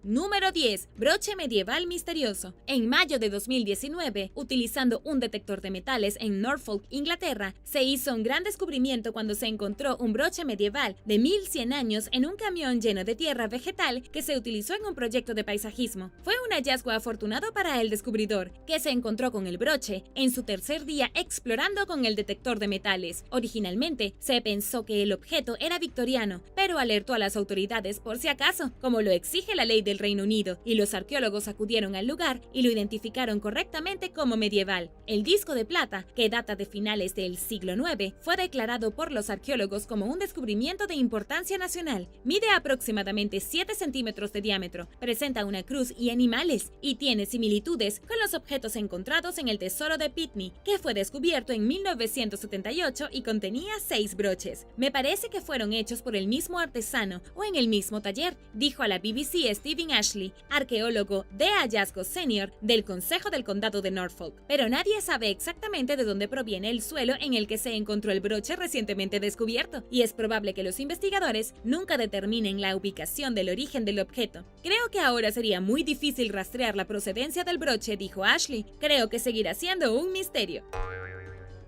Número 10. Broche medieval misterioso. En mayo de 2019, utilizando un detector de metales en Norfolk, Inglaterra, se hizo un gran descubrimiento cuando se encontró un broche medieval de 1100 años en un camión lleno de tierra vegetal que se utilizó en un proyecto de paisajismo. Fue un hallazgo afortunado para el descubridor, que se encontró con el broche en su tercer día explorando con el detector de metales. Originalmente, se pensó que el objeto era victoriano, pero alertó a las autoridades por si acaso, como lo exige la ley del Reino Unido, y los arqueólogos acudieron al lugar y lo identificaron correctamente como medieval. El disco de plata, que data de finales del siglo IX, fue declarado por los arqueólogos como un descubrimiento de importancia nacional. Mide aproximadamente 7 centímetros de diámetro, presenta una cruz y animales, y tiene similitudes con los objetos encontrados en el tesoro de Pitney, que fue descubierto en 1978 y contenía 6 broches. Me parece que fueron hechos por el mismo artesano o en el mismo taller, dijo a la BBC Stephen Ashley, arqueólogo de hallazgos senior del Consejo del Condado de Norfolk. Pero nadie sabe exactamente de dónde proviene el suelo en el que se encontró el broche recientemente descubierto, y es probable que los investigadores nunca determinen la ubicación del origen del objeto. Creo que ahora sería muy difícil rastrear la procedencia del broche, dijo Ashley. Creo que seguirá siendo un misterio.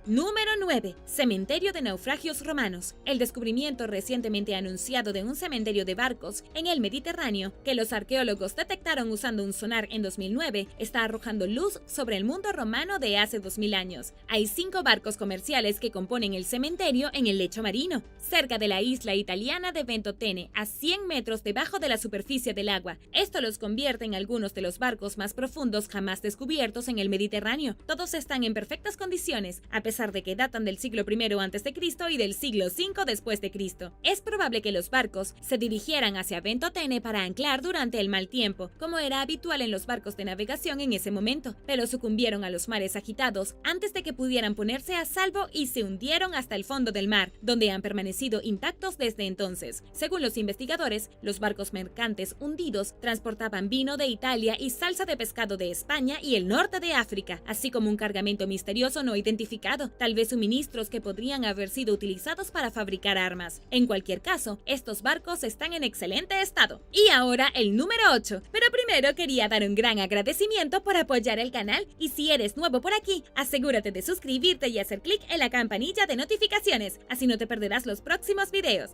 Número 9. Cementerio de naufragios romanos. El descubrimiento recientemente anunciado de un cementerio de barcos en el Mediterráneo, que los arqueólogos detectaron usando un sonar en 2009, está arrojando luz sobre el mundo romano de hace 2000 años. Hay 5 barcos comerciales que componen el cementerio en el lecho marino, cerca de la isla italiana de Ventotene, a 100 metros debajo de la superficie del agua. Esto los convierte en algunos de los barcos más profundos jamás descubiertos en el Mediterráneo. Todos están en perfectas condiciones, a pesar de que datan del siglo I a.C. y del siglo V después de Cristo. Es probable que los barcos se dirigieran hacia Ventotene para anclar durante el mal tiempo, como era habitual en los barcos de navegación en ese momento, pero sucumbieron a los mares agitados antes de que pudieran ponerse a salvo y se hundieron hasta el fondo del mar, donde han permanecido intactos desde entonces. Según los investigadores, los barcos mercantes hundidos transportaban vino de Italia y salsa de pescado de España y el norte de África, así como un cargamento misterioso no identificado, tal vez suministros que podrían haber sido utilizados para fabricar armas. En cualquier caso, estos barcos están en excelente estado. Y ahora el número 8. Pero primero quería dar un gran agradecimiento por apoyar el canal, y si eres nuevo por aquí, asegúrate de suscribirte y hacer clic en la campanilla de notificaciones, así no te perderás los próximos videos.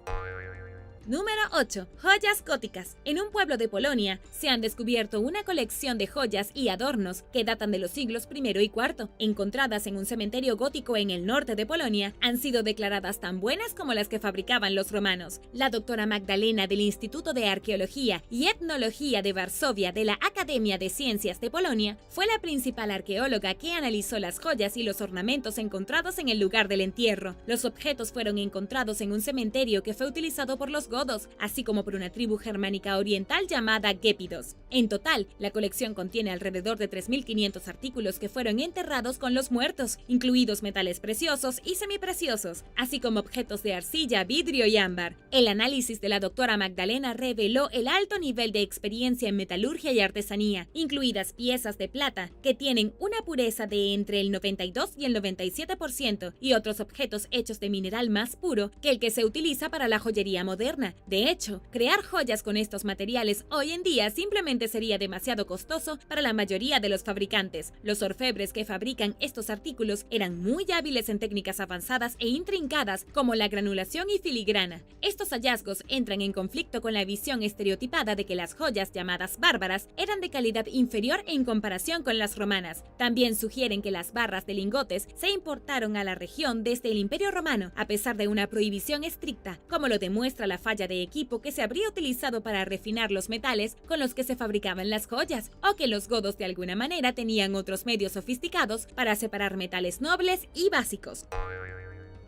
Número 8. Joyas góticas. En un pueblo de Polonia se han descubierto una colección de joyas y adornos que datan de los siglos I y IV. Encontradas en un cementerio gótico en el norte de Polonia, han sido declaradas tan buenas como las que fabricaban los romanos. La doctora Magdalena del Instituto de Arqueología y Etnología de Varsovia de la Academia de Ciencias de Polonia fue la principal arqueóloga que analizó las joyas y los ornamentos encontrados en el lugar del entierro. Los objetos fueron encontrados en un cementerio que fue utilizado por los godos, así como por una tribu germánica oriental llamada Gépidos. En total, la colección contiene alrededor de 3.500 artículos que fueron enterrados con los muertos, incluidos metales preciosos y semipreciosos, así como objetos de arcilla, vidrio y ámbar. El análisis de la doctora Magdalena reveló el alto nivel de experiencia en metalurgia y artesanía, incluidas piezas de plata que tienen una pureza de entre el 92 y el 97%, y otros objetos hechos de mineral más puro que el que se utiliza para la joyería moderna. moderna. De hecho, crear joyas con estos materiales hoy en día simplemente sería demasiado costoso para la mayoría de los fabricantes. Los orfebres que fabrican estos artículos eran muy hábiles en técnicas avanzadas e intrincadas como la granulación y filigrana. Estos hallazgos entran en conflicto con la visión estereotipada de que las joyas llamadas bárbaras eran de calidad inferior en comparación con las romanas. También sugieren que las barras de lingotes se importaron a la región desde el Imperio Romano, a pesar de una prohibición estricta, como lo demuestra la falla de equipo que se habría utilizado para refinar los metales con los que se fabricaban las joyas, o que los godos de alguna manera tenían otros medios sofisticados para separar metales nobles y básicos.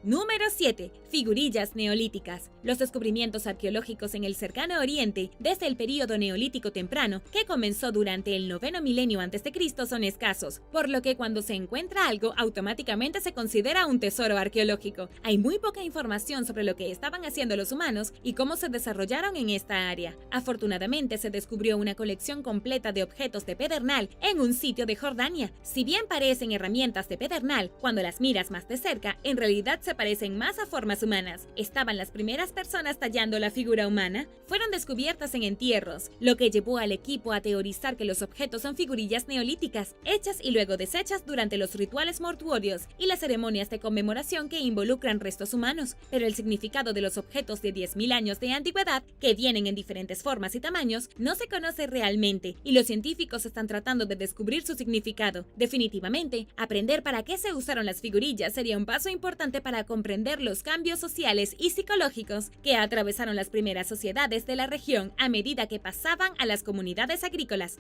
Número 7. Figurillas neolíticas. Los descubrimientos arqueológicos en el cercano oriente desde el período neolítico temprano, que comenzó durante el 9º milenio a.C., son escasos, por lo que cuando se encuentra algo automáticamente se considera un tesoro arqueológico. Hay muy poca información sobre lo que estaban haciendo los humanos y cómo se desarrollaron en esta área. Afortunadamente se descubrió una colección completa de objetos de pedernal en un sitio de Jordania. Si bien parecen herramientas de pedernal, cuando las miras más de cerca, en realidad se parecen más a formas humanas. ¿Estaban las primeras personas tallando la figura humana? Fueron descubiertas en entierros, lo que llevó al equipo a teorizar que los objetos son figurillas neolíticas, hechas y luego deshechas durante los rituales mortuorios y las ceremonias de conmemoración que involucran restos humanos. Pero el significado de los objetos de 10.000 años de antigüedad, que vienen en diferentes formas y tamaños, no se conoce realmente, y los científicos están tratando de descubrir su significado. Definitivamente, aprender para qué se usaron las figurillas sería un paso importante para comprender los cambios sociales y psicológicos que atravesaron las primeras sociedades de la región a medida que pasaban a las comunidades agrícolas.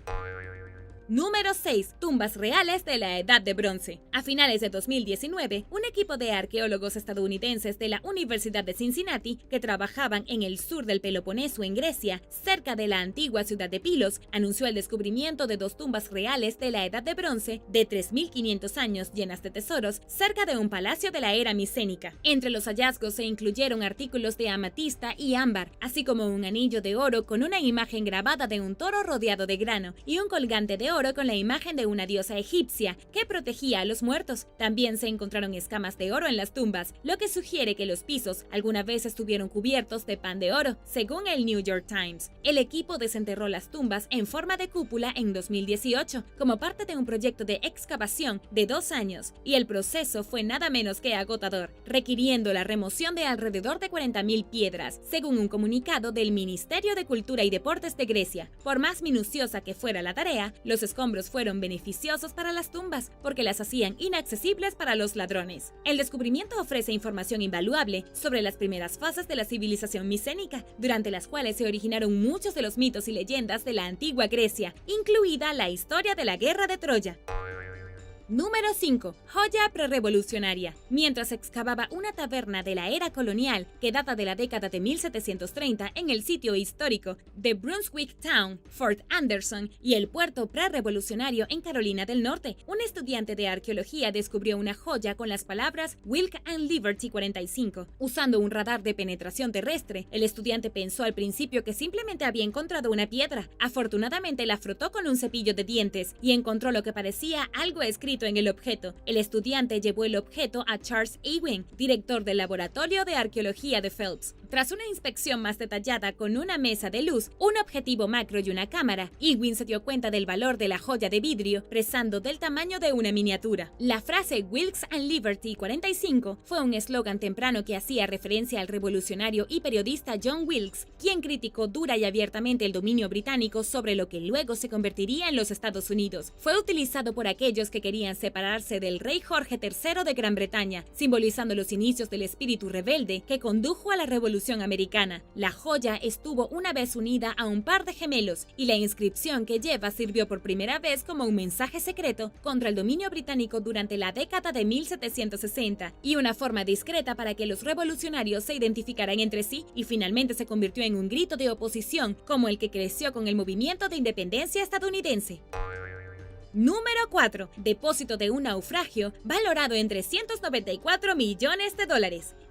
Número 6. Tumbas reales de la Edad de Bronce. A finales de 2019, un equipo de arqueólogos estadounidenses de la Universidad de Cincinnati, que trabajaban en el sur del Peloponeso en Grecia, cerca de la antigua ciudad de Pilos, anunció el descubrimiento de 2 tumbas reales de la Edad de Bronce de 3.500 años llenas de tesoros cerca de un palacio de la era micénica. Entre los hallazgos se incluyeron artículos de amatista y ámbar, así como un anillo de oro con una imagen grabada de un toro rodeado de grano y un colgante de oro con la imagen de una diosa egipcia que protegía a los muertos. También se encontraron escamas de oro en las tumbas, lo que sugiere que los pisos alguna vez estuvieron cubiertos de pan de oro, según el New York Times. El equipo desenterró las tumbas en forma de cúpula en 2018, como parte de un proyecto de excavación de 2 años, y el proceso fue nada menos que agotador, requiriendo la remoción de alrededor de 40.000 piedras, según un comunicado del Ministerio de Cultura y Deportes de Grecia. Por más minuciosa que fuera la tarea, los escombros fueron beneficiosos para las tumbas porque las hacían inaccesibles para los ladrones. El descubrimiento ofrece información invaluable sobre las primeras fases de la civilización micénica, durante las cuales se originaron muchos de los mitos y leyendas de la antigua Grecia, incluida la historia de la guerra de Troya. Número 5. Joya prerevolucionaria. Mientras excavaba una taberna de la era colonial que data de la década de 1730 en el sitio histórico de Brunswick Town, Fort Anderson y el puerto prerevolucionario en Carolina del Norte, un estudiante de arqueología descubrió una joya con las palabras Wilk and Liberty 45. Usando un radar de penetración terrestre, el estudiante pensó al principio que simplemente había encontrado una piedra. Afortunadamente la frotó con un cepillo de dientes y encontró lo que parecía algo escrito en el objeto. El estudiante llevó el objeto a Charles Ewing, director del Laboratorio de Arqueología de Phelps. Tras una inspección más detallada con una mesa de luz, un objetivo macro y una cámara, Ewing se dio cuenta del valor de la joya de vidrio, rezando del tamaño de una miniatura. La frase Wilkes and Liberty 45 fue un eslogan temprano que hacía referencia al revolucionario y periodista John Wilkes, quien criticó dura y abiertamente el dominio británico sobre lo que luego se convertiría en los Estados Unidos. Fue utilizado por aquellos que querían separarse del rey Jorge III de Gran Bretaña, simbolizando los inicios del espíritu rebelde que condujo a la Revolución Americana. La joya estuvo una vez unida a un par de gemelos y la inscripción que lleva sirvió por primera vez como un mensaje secreto contra el dominio británico durante la década de 1760 y una forma discreta para que los revolucionarios se identificaran entre sí, y finalmente se convirtió en un grito de oposición como el que creció con el movimiento de independencia estadounidense. Número 4. Depósito de un naufragio valorado en $394 millones.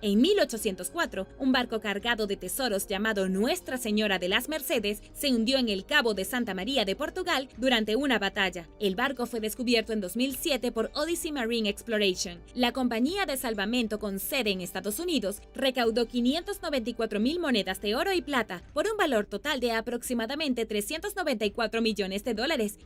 En 1804, un barco cargado de tesoros llamado Nuestra Señora de las Mercedes se hundió en el Cabo de Santa María de Portugal durante una batalla. El barco fue descubierto en 2007 por Odyssey Marine Exploration. La compañía de salvamento con sede en Estados Unidos recaudó 594.000 monedas de oro y plata por un valor total de aproximadamente $394 millones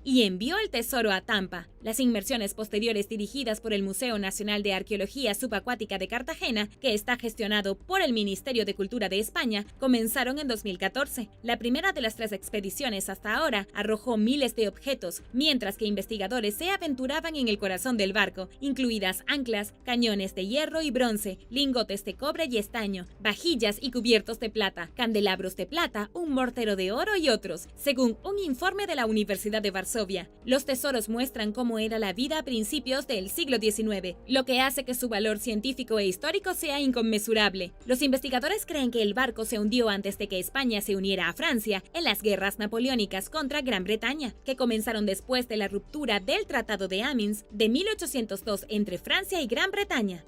y envió el tesoro a Tampa. Las inmersiones posteriores dirigidas por el Museo Nacional de Arqueología Subacuática de Cartagena, que está gestionado por el Ministerio de Cultura de España, comenzaron en 2014. La primera de las 3 expediciones hasta ahora arrojó miles de objetos, mientras que investigadores se aventuraban en el corazón del barco, incluidas anclas, cañones de hierro y bronce, lingotes de cobre y estaño, vajillas y cubiertos de plata, candelabros de plata, un mortero de oro y otros, según un informe de la Universidad de Varsovia. Los tesoros muestran cómo era la vida a principios del siglo XIX, lo que hace que su valor científico e histórico sea inconmensurable. Los investigadores creen que el barco se hundió antes de que España se uniera a Francia en las guerras napoleónicas contra Gran Bretaña, que comenzaron después de la ruptura del Tratado de Amiens de 1802 entre Francia y Gran Bretaña.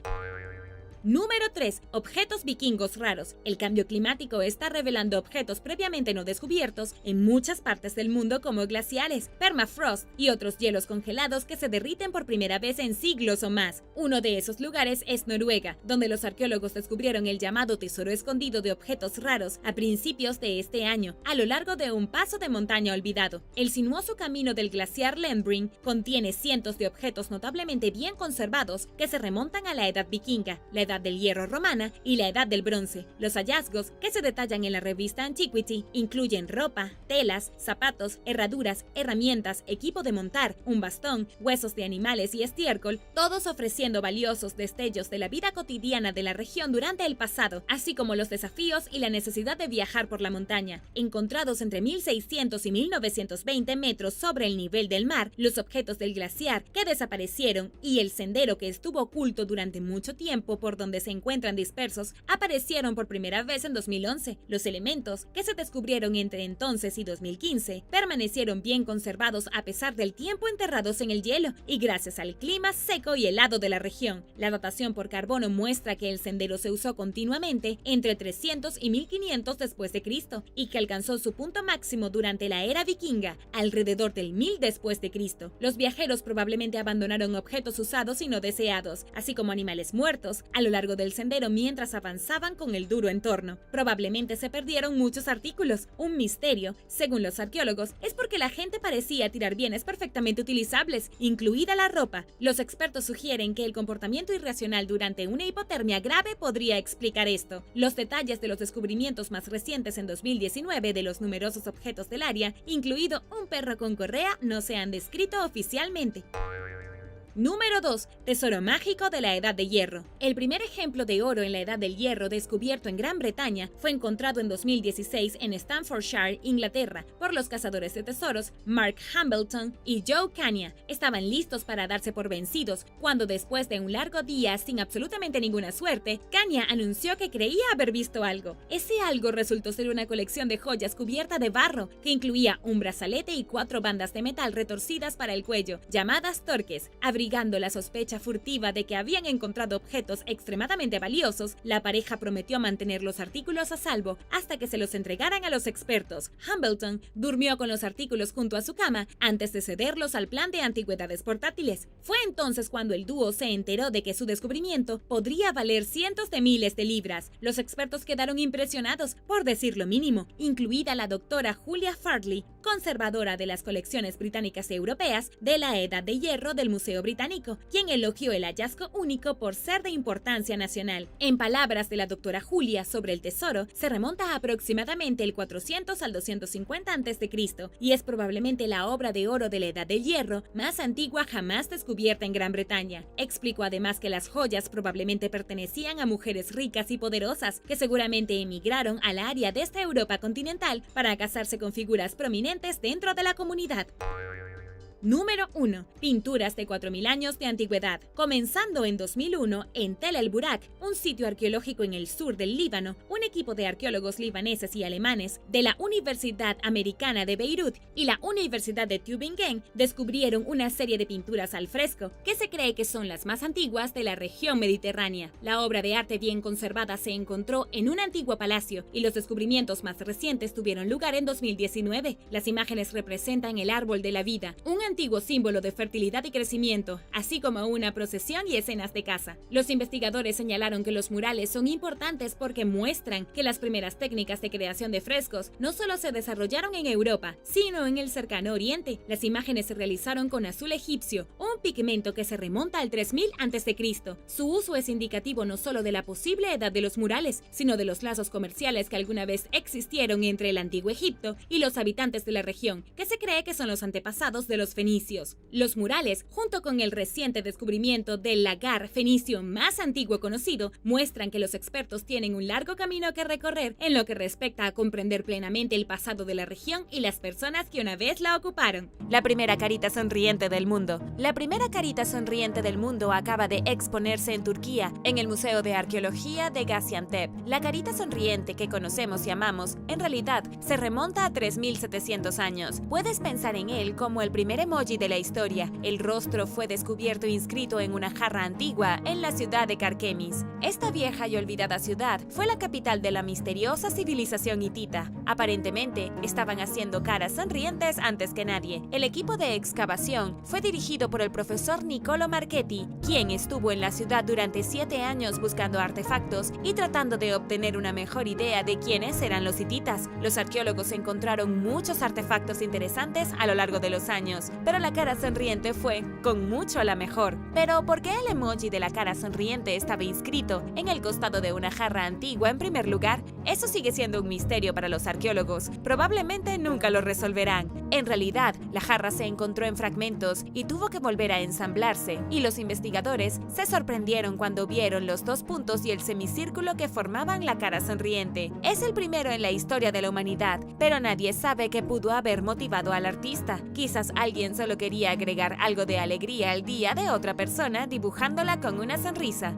Número 3. Objetos vikingos raros. El cambio climático está revelando objetos previamente no descubiertos en muchas partes del mundo como glaciares, permafrost y otros hielos congelados que se derriten por primera vez en siglos o más. Uno de esos lugares es Noruega, donde los arqueólogos descubrieron el llamado tesoro escondido de objetos raros a principios de este año, a lo largo de un paso de montaña olvidado. El sinuoso camino del glaciar Lembring contiene cientos de objetos notablemente bien conservados que se remontan a la edad vikinga, la edad del hierro romana y la edad del bronce. Los hallazgos, que se detallan en la revista Antiquity, incluyen ropa, telas, zapatos, herraduras, herramientas, equipo de montar, un bastón, huesos de animales y estiércol, todos ofreciendo valiosos destellos de la vida cotidiana de la región durante el pasado, así como los desafíos y la necesidad de viajar por la montaña. Encontrados entre 1600 y 1920 metros sobre el nivel del mar, los objetos del glaciar que desaparecieron y el sendero que estuvo oculto durante mucho tiempo por donde se encuentran dispersos, aparecieron por primera vez en 2011. Los elementos, que se descubrieron entre entonces y 2015, permanecieron bien conservados a pesar del tiempo enterrados en el hielo y gracias al clima seco y helado de la región. La datación por carbono muestra que el sendero se usó continuamente entre 300 y 1500 después de Cristo y que alcanzó su punto máximo durante la era vikinga, alrededor del 1000 después de Cristo. Los viajeros probablemente abandonaron objetos usados y no deseados, así como animales muertos, a lo largo del sendero mientras avanzaban con el duro entorno. Probablemente se perdieron muchos artículos. Un misterio, según los arqueólogos, es porque la gente parecía tirar bienes perfectamente utilizables, incluida la ropa. Los expertos sugieren que el comportamiento irracional durante una hipotermia grave podría explicar esto. Los detalles de los descubrimientos más recientes en 2019 de los numerosos objetos del área, incluido un perro con correa, no se han descrito oficialmente. Número 2. Tesoro mágico de la Edad de Hierro. El primer ejemplo de oro en la Edad del Hierro descubierto en Gran Bretaña fue encontrado en 2016 en Staffordshire, Inglaterra, por los cazadores de tesoros Mark Hambleton y Joe Kania. Estaban listos para darse por vencidos cuando, después de un largo día sin absolutamente ninguna suerte, Kania anunció que creía haber visto algo. Ese algo resultó ser una colección de joyas cubierta de barro que incluía un brazalete y 4 bandas de metal retorcidas para el cuello, llamadas torques. Abrigando la sospecha furtiva de que habían encontrado objetos extremadamente valiosos, la pareja prometió mantener los artículos a salvo hasta que se los entregaran a los expertos. Hambleton durmió con los artículos junto a su cama antes de cederlos al plan de antigüedades portátiles. Fue entonces cuando el dúo se enteró de que su descubrimiento podría valer cientos de miles de libras. Los expertos quedaron impresionados, por decir lo mínimo, incluida la doctora Julia Farley, conservadora de las colecciones británicas y europeas de la Edad de Hierro del Museo Británico, quien elogió el hallazgo único por ser de importancia nacional. En palabras de la doctora Julia sobre el tesoro, se remonta a aproximadamente el 400 al 250 a.C. y es probablemente la obra de oro de la Edad del Hierro más antigua jamás descubierta en Gran Bretaña. Explicó además que las joyas probablemente pertenecían a mujeres ricas y poderosas que seguramente emigraron al área de esta Europa continental para casarse con figuras prominentes dentro de la comunidad. Número 1. Pinturas de 4000 años de antigüedad. Comenzando en 2001, en Tel el Burak, un sitio arqueológico en el sur del Líbano, un equipo de arqueólogos libaneses y alemanes de la Universidad Americana de Beirut y la Universidad de Tübingen descubrieron una serie de pinturas al fresco que se cree que son las más antiguas de la región mediterránea. La obra de arte bien conservada se encontró en un antiguo palacio y los descubrimientos más recientes tuvieron lugar en 2019. Las imágenes representan el árbol de la vida, un antiguo símbolo de fertilidad y crecimiento, así como una procesión y escenas de caza. Los investigadores señalaron que los murales son importantes porque muestran que las primeras técnicas de creación de frescos no solo se desarrollaron en Europa, sino en el cercano Oriente. Las imágenes se realizaron con azul egipcio, un pigmento que se remonta al 3000 a.C. Su uso es indicativo no solo de la posible edad de los murales, sino de los lazos comerciales que alguna vez existieron entre el antiguo Egipto y los habitantes de la región, que se cree que son los antepasados de los fenicios. Los murales, junto con el reciente descubrimiento del lagar fenicio más antiguo conocido, muestran que los expertos tienen un largo camino que recorrer en lo que respecta a comprender plenamente el pasado de la región y las personas que una vez la ocuparon. La primera carita sonriente del mundo. La primera carita sonriente del mundo acaba de exponerse en Turquía, en el Museo de Arqueología de Gaziantep. La carita sonriente que conocemos y amamos, en realidad, se remonta a 3700 años. Puedes pensar en él como el primer emoji de la historia. El rostro fue descubierto inscrito en una jarra antigua en la ciudad de Karkemis. Esta vieja y olvidada ciudad fue la capital de la misteriosa civilización hitita. Aparentemente, estaban haciendo caras sonrientes antes que nadie. El equipo de excavación fue dirigido por el profesor Niccolo Marchetti, quien estuvo en la ciudad durante 7 años buscando artefactos y tratando de obtener una mejor idea de quiénes eran los hititas. Los arqueólogos encontraron muchos artefactos interesantes a lo largo de los años, pero la cara sonriente fue, con mucho, la mejor. Pero, ¿por qué el emoji de la cara sonriente estaba inscrito en el costado de una jarra antigua en primer lugar? Eso sigue siendo un misterio para los arqueólogos. Probablemente nunca lo resolverán. En realidad, la jarra se encontró en fragmentos y tuvo que volver a ensamblarse, y los investigadores se sorprendieron cuando vieron los 2 puntos y el semicírculo que formaban la cara sonriente. Es el primero en la historia de la humanidad, pero nadie sabe qué pudo haber motivado al artista. Quizás alguien solo quería agregar algo de alegría al día de otra persona dibujándola con una sonrisa.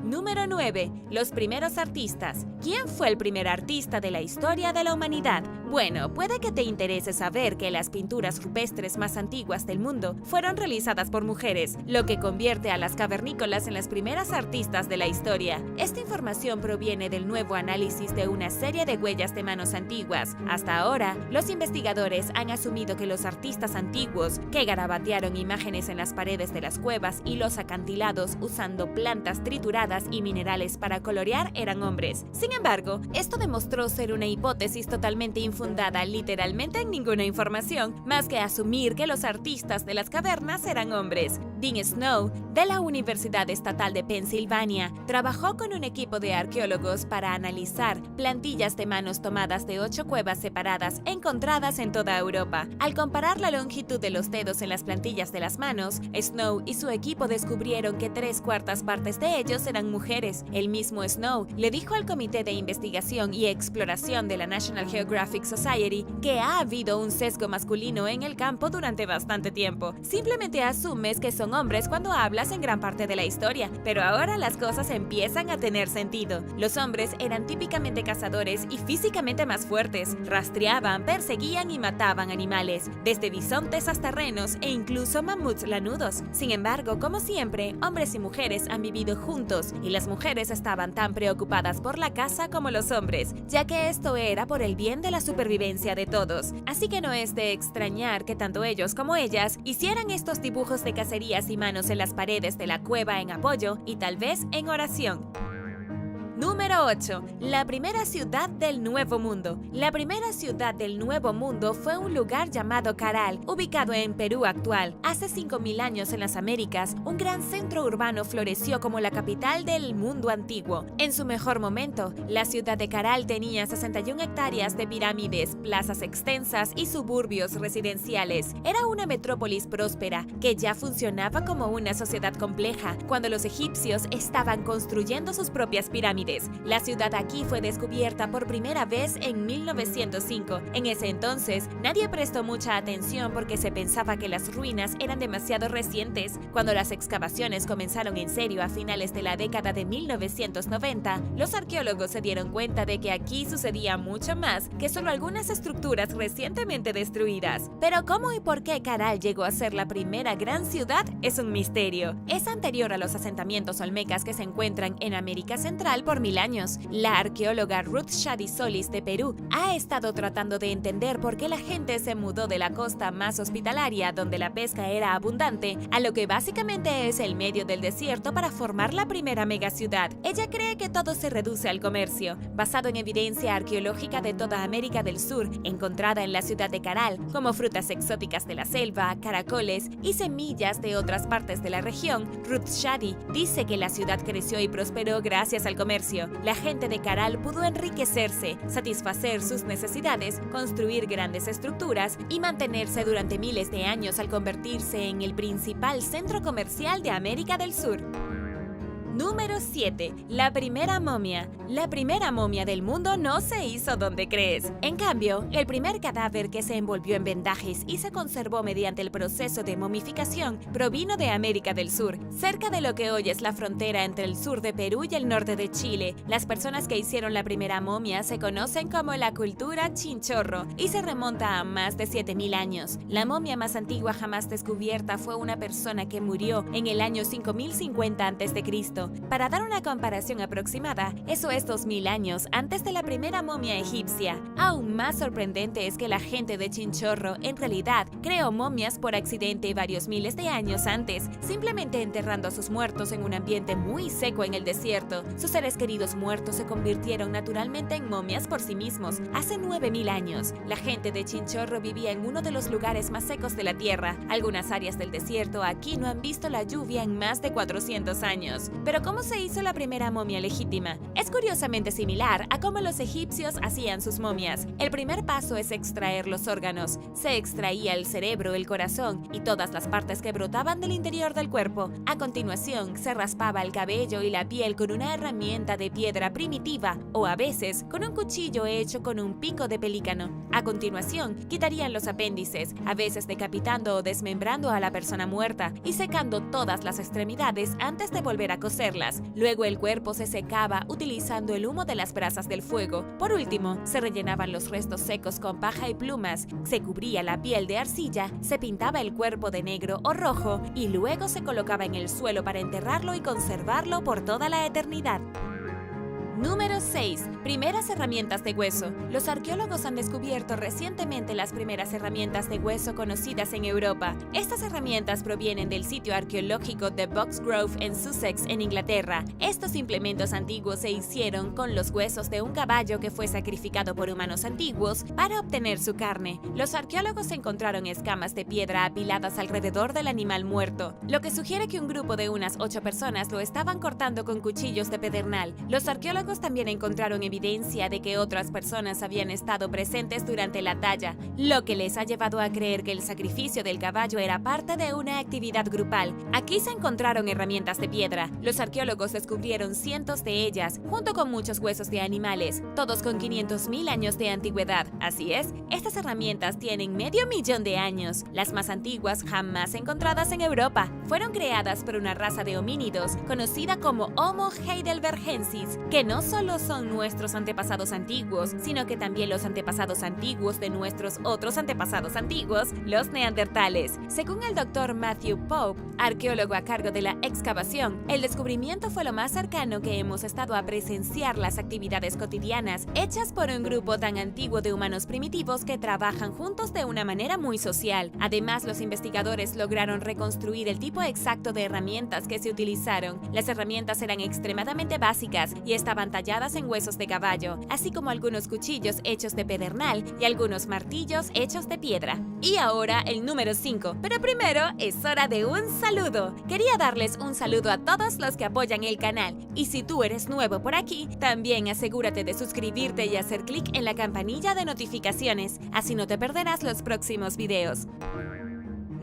Número 9. Los primeros artistas. ¿Quién fue el primer artista de la historia de la humanidad? Bueno, puede que te interese saber que las pinturas rupestres más antiguas del mundo fueron realizadas por mujeres, lo que convierte a las cavernícolas en las primeras artistas de la historia. Esta información proviene del nuevo análisis de una serie de huellas de manos antiguas. Hasta ahora, los investigadores han asumido que los artistas antiguos, que garabatearon imágenes en las paredes de las cuevas y los acantilados usando plantas trituradas y minerales para colorear, eran hombres. Sin embargo, esto demostró ser una hipótesis totalmente infundada literalmente en ninguna información, más que asumir que los artistas de las cavernas eran hombres. Dean Snow, de la Universidad Estatal de Pensilvania, trabajó con un equipo de arqueólogos para analizar plantillas de manos tomadas de 8 cuevas separadas encontradas en toda Europa. Al comparar la longitud de los dedos en las plantillas de las manos, Snow y su equipo descubrieron que 3/4 partes de ellos eran mujeres. El mismo Snow le dijo al Comité de Investigación y Exploración de la National Geographic Society que ha habido un sesgo masculino en el campo durante bastante tiempo. Simplemente asumes que son hombres cuando hablas en gran parte de la historia, pero ahora las cosas empiezan a tener sentido. Los hombres eran típicamente cazadores y físicamente más fuertes. Rastreaban, perseguían y mataban animales, desde bisontes hasta renos e incluso mamuts lanudos. Sin embargo, como siempre, hombres y mujeres han vivido juntos y las mujeres estaban tan preocupadas por la caza como los hombres, ya que esto era por el bien de la supervivencia de todos. Así que no es de extrañar que tanto ellos como ellas hicieran estos dibujos de cacerías y manos en las paredes de la cueva en apoyo y tal vez en oración. Número 8. La primera ciudad del Nuevo Mundo. La primera ciudad del Nuevo Mundo fue un lugar llamado Caral, ubicado en Perú actual. Hace 5000 años en las Américas, un gran centro urbano floreció como la capital del mundo antiguo. En su mejor momento, la ciudad de Caral tenía 61 hectáreas de pirámides, plazas extensas y suburbios residenciales. Era una metrópolis próspera que ya funcionaba como una sociedad compleja cuando los egipcios estaban construyendo sus propias pirámides. La ciudad aquí fue descubierta por primera vez en 1905. En ese entonces, nadie prestó mucha atención porque se pensaba que las ruinas eran demasiado recientes. Cuando las excavaciones comenzaron en serio a finales de la década de 1990, los arqueólogos se dieron cuenta de que aquí sucedía mucho más que solo algunas estructuras recientemente destruidas. Pero ¿cómo y por qué Caral llegó a ser la primera gran ciudad? Es un misterio. Es anterior a los asentamientos olmecas que se encuentran en América Central por 1000 años. La arqueóloga Ruth Shady Solis de Perú ha estado tratando de entender por qué la gente se mudó de la costa más hospitalaria, donde la pesca era abundante, a lo que básicamente es el medio del desierto para formar la primera megaciudad. Ella cree que todo se reduce al comercio, basado en evidencia arqueológica de toda América del Sur, encontrada en la ciudad de Caral, como frutas exóticas de la selva, caracoles y semillas de otras partes de la región. Ruth Shady dice que la ciudad creció y prosperó gracias al comercio. La gente de Caral pudo enriquecerse, satisfacer sus necesidades, construir grandes estructuras y mantenerse durante miles de años al convertirse en el principal centro comercial de América del Sur. Número 7. La primera momia. La primera momia del mundo no se hizo donde crees. En cambio, el primer cadáver que se envolvió en vendajes y se conservó mediante el proceso de momificación provino de América del Sur, cerca de lo que hoy es la frontera entre el sur de Perú y el norte de Chile. Las personas que hicieron la primera momia se conocen como la cultura Chinchorro y se remonta a más de 7000 años. La momia más antigua jamás descubierta fue una persona que murió en el año 5050 a.C. Para dar una comparación aproximada, eso es 2000 años antes de la primera momia egipcia. Aún más sorprendente es que la gente de Chinchorro en realidad creó momias por accidente varios miles de años antes, simplemente enterrando a sus muertos en un ambiente muy seco en el desierto. Sus seres queridos muertos se convirtieron naturalmente en momias por sí mismos. Hace 9000 años, la gente de Chinchorro vivía en uno de los lugares más secos de la Tierra. Algunas áreas del desierto aquí no han visto la lluvia en más de 400 años. Pero ¿cómo se hizo la primera momia legítima? Es curiosamente similar a cómo los egipcios hacían sus momias. El primer paso es extraer los órganos. Se extraía el cerebro, el corazón y todas las partes que brotaban del interior del cuerpo. A continuación, se raspaba el cabello y la piel con una herramienta de piedra primitiva o a veces con un cuchillo hecho con un pico de pelícano. A continuación, quitarían los apéndices, a veces decapitando o desmembrando a la persona muerta y secando todas las extremidades antes de volver a coserlas. Luego el cuerpo se secaba utilizando el humo de las brasas del fuego. Por último, se rellenaban los restos secos con paja y plumas, se cubría la piel de arcilla, se pintaba el cuerpo de negro o rojo y luego se colocaba en el suelo para enterrarlo y conservarlo por toda la eternidad. Número 6. Primeras herramientas de hueso. Los arqueólogos han descubierto recientemente las primeras herramientas de hueso conocidas en Europa. Estas herramientas provienen del sitio arqueológico de Boxgrove en Sussex, en Inglaterra. Estos implementos antiguos se hicieron con los huesos de un caballo que fue sacrificado por humanos antiguos para obtener su carne. Los arqueólogos encontraron escamas de piedra apiladas alrededor del animal muerto, lo que sugiere que un grupo de unas 8 personas lo estaban cortando con cuchillos de pedernal. Los arqueólogos también encontraron evidencia de que otras personas habían estado presentes durante la talla, lo que les ha llevado a creer que el sacrificio del caballo era parte de una actividad grupal. Aquí se encontraron herramientas de piedra. Los arqueólogos descubrieron cientos de ellas, junto con muchos huesos de animales, todos con 500.000 años de antigüedad. Así es, estas herramientas tienen 500.000 de años, las más antiguas jamás encontradas en Europa. Fueron creadas por una raza de homínidos conocida como Homo heidelbergensis, que no solo son nuestros antepasados antiguos, sino que también los antepasados antiguos de nuestros otros antepasados antiguos, los neandertales. Según el Dr. Matthew Pope, arqueólogo a cargo de la excavación, el descubrimiento fue lo más cercano que hemos estado a presenciar las actividades cotidianas hechas por un grupo tan antiguo de humanos primitivos que trabajan juntos de una manera muy social. Además, los investigadores lograron reconstruir el tipo exacto de herramientas que se utilizaron. Las herramientas eran extremadamente básicas y estaban talladas en huesos de caballo, así como algunos cuchillos hechos de pedernal y algunos martillos hechos de piedra. Y ahora el número 5, pero primero es hora de un saludo. Quería darles un saludo a todos los que apoyan el canal, y si tú eres nuevo por aquí, también asegúrate de suscribirte y hacer clic en la campanilla de notificaciones, así no te perderás los próximos videos.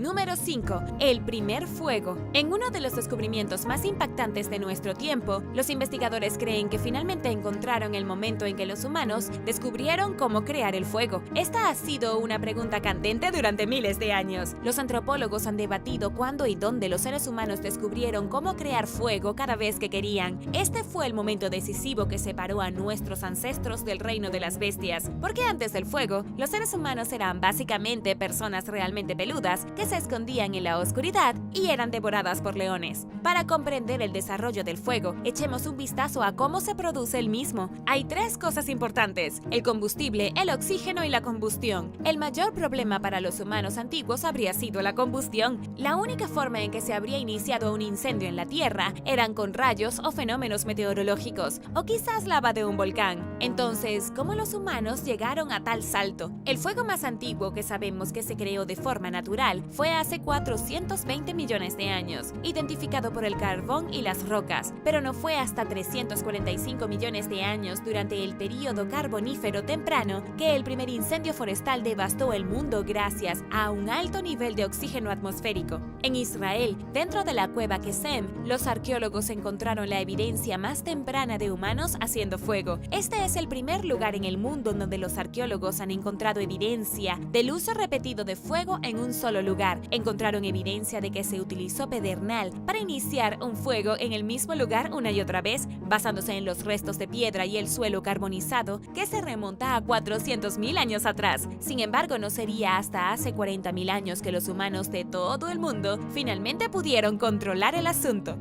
Número 5. El primer fuego. En uno de los descubrimientos más impactantes de nuestro tiempo, los investigadores creen que finalmente encontraron el momento en que los humanos descubrieron cómo crear el fuego. Esta ha sido una pregunta candente durante miles de años. Los antropólogos han debatido cuándo y dónde los seres humanos descubrieron cómo crear fuego cada vez que querían. Este fue el momento decisivo que separó a nuestros ancestros del reino de las bestias, porque antes del fuego, los seres humanos eran básicamente personas realmente peludas que se escondían en la oscuridad y eran devoradas por leones. Para comprender el desarrollo del fuego, echemos un vistazo a cómo se produce el mismo. Hay 3 cosas importantes: el combustible, el oxígeno y la combustión. El mayor problema para los humanos antiguos habría sido la combustión. La única forma en que se habría iniciado un incendio en la Tierra eran con rayos o fenómenos meteorológicos, o quizás lava de un volcán. Entonces, ¿cómo los humanos llegaron a tal salto? El fuego más antiguo que sabemos que se creó de forma natural fue hace 420 millones de años, identificado por el carbón y las rocas, pero no fue hasta 345 millones de años durante el período carbonífero temprano que el primer incendio forestal devastó el mundo gracias a un alto nivel de oxígeno atmosférico. En Israel, dentro de la cueva Kesem, los arqueólogos encontraron la evidencia más temprana de humanos haciendo fuego. Este es el primer lugar en el mundo donde los arqueólogos han encontrado evidencia del uso repetido de fuego en un solo lugar. Encontraron evidencia de que se utilizó pedernal para iniciar un fuego en el mismo lugar una y otra vez, basándose en los restos de piedra y el suelo carbonizado que se remonta a 400.000 años atrás. Sin embargo, no sería hasta hace 40.000 años que los humanos de todo el mundo finalmente pudieron controlar el asunto.